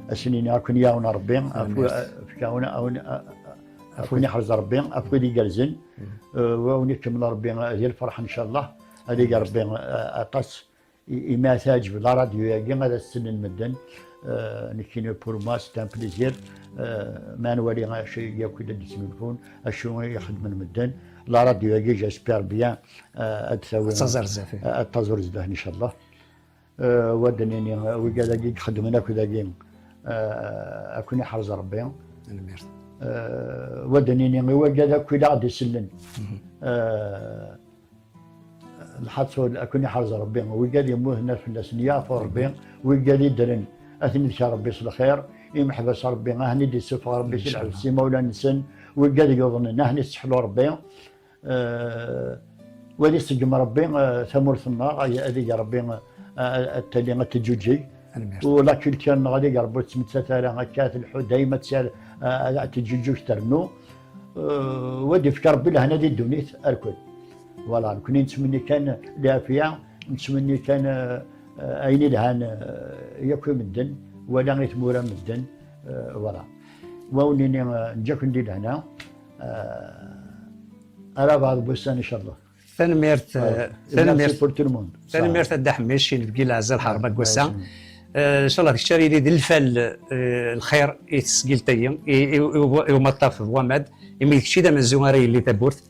اسنيني اكون ياون ربي فكاونا أفوني حرز ربي أفوني جالزين ونكمل ربي هذه الفرحة إن شاء الله هذه ربي أقص إما تاج في الراديو يا هذا السن المدن نكينو بور ما ستان بليزير ما نوري شيء ياكل التليفون أشو يخدم المدن لا راديو يا جاسبير بيان أتساوي التزور زده إن شاء الله ودنيني وقال خدمنا كذا جيم أكوني حرز ربي ودنيني وقال كل عاد يسلن الحصول أكوني حرز ربي وقال يموه هنا في الناس في ربي وقال يدرن أثني شهر ربي الخير يمحبس ربي هني دي سفر ربي سلع سيما ولا نسن وقال يظن نهني سحلو ربي ولي سجم ربي ثمر النار هذه ربي التالي تجوجي ولكن كان غادي ربي تمتثل هكا الحود دايما تسال تجوج ترنو ودي فكر ربي لهنا دي الدنيت اركض فوالا كوني نتمنى كان العافيه نتمنى كان ايني لهان ياكل مدن ولا غيتمورا مدن فوالا وونيني نجاك ندير هنا على بعض بوسان ان شاء الله ثانميرت الدحمش نبقي العزال حربك كوسا ان شاء الله تشتري لي الفال الخير يتسجل تيم يومطاف وماد يمي كشي دا من الزواري اللي تبورت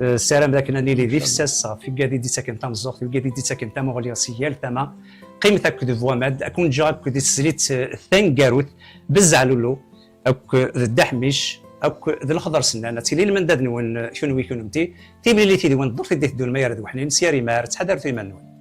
السلام ذاك ناني لي في الساسه في قادي دي ساكن تام الزوق في قادي دي ساكن تام غوليا سيال تما قيمتك دو فواماد اكون جاك دي سليت ثان كاروت بزعلولو اك الدحمش اك ذا الخضر سنانه تيلي المنداد نون شنو يكون متي تيبلي لي تيدي وين ضرت ديت دول ما يرد وحنين سياري مار تحضر في منون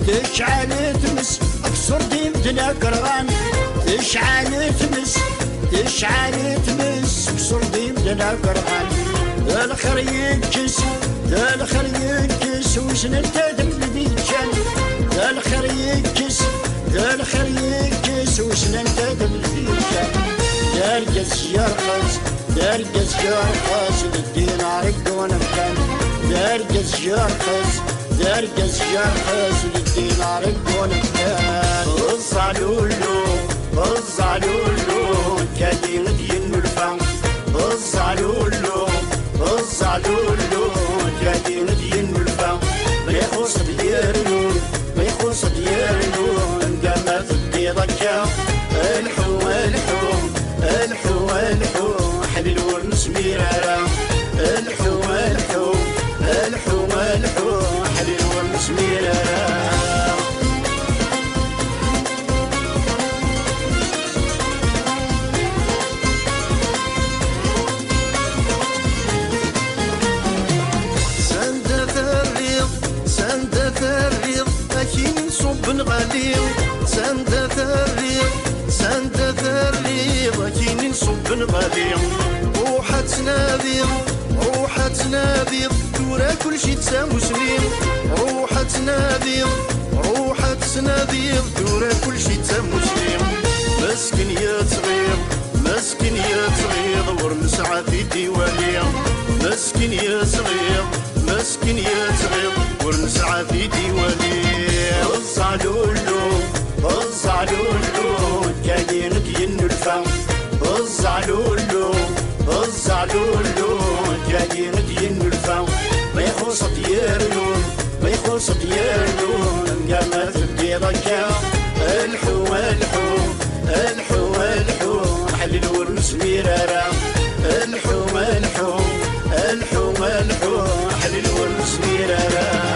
تشعل تمس اكسر ديم دنا قرغان تشعل تمس اكسر ديم دنا قرغان الخير ينكس وش ننتدم لبيتشان الخير ينكس وش ننتدم لبيتشان دارجس يرقص للدين عرق ونمكان دارجس يرقص للدين عرق ونمكان الصالولو الزعلولو كادين دين الفم الزعلولو الزعلولو كادين دين الفم ما يخص ديالو ما يخص ديالو نقام في ضكا الحو الحو الحو الحو حليل ورنسميرا الحو الحو الحو الحو حليل ورنسميرا أكين صب غليظ سندة الريض سندة الريض أكين صب غليظ روحة تناذيض روحة تناذيض تورا كل شي تسامو سنين روحة تناذيض روحة تناذيض تورا كل شي تسامو سنين مسكن يا صغير مسكن يا صغير ورنسعى في ديوانيا مسكن يا صغير مسكن يا صغير ورنسعى في ديوانيا الزعلولو الزعلولو كاين دين الفم الزعلولو الزعلولو كاين دين الفم ما يخص ديالو ما يخص ديالو قامت في ضكا الحو الحو الحو الحو حلل ورنسميرا الحو الحو الحو الحو حلل ورنسميرا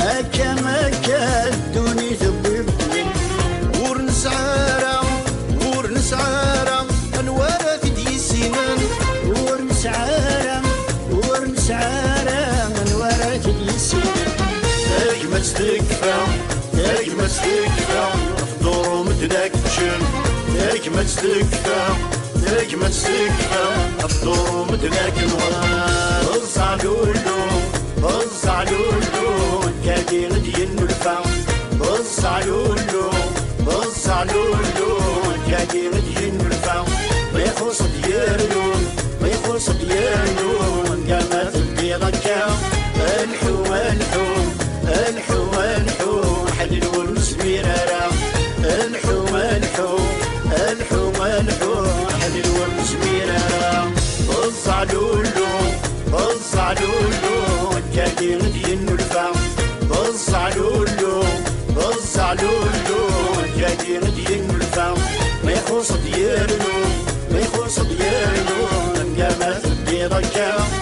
أكا دوني ثبي ورنسعارا ورنسعارا أنوارا في دي سنان ورنسعارا ورنسعارا أنوارا في دي سنان أجمل تكفى أجمل تكفى أفضل مدناك بشن أجمل تكفى أجمل تكفى أفضل مدناك نوار الزعلولو الزعلولو كادين دين الفم الزعلولو الزعلولو كادين دين الفم ما يخص ديالو ما يخص ديالو قامت في ضكا الحو الحو الحو الحو حلل ورنسميرا الحو الحو الحو الحو حلل ورنسميرا الزعلولو الزعلولو كاين دين الفم الزعلولو الزعلولو كاين دين الفم ما يخص ديالو ما يخص ديالو قامت في ضكا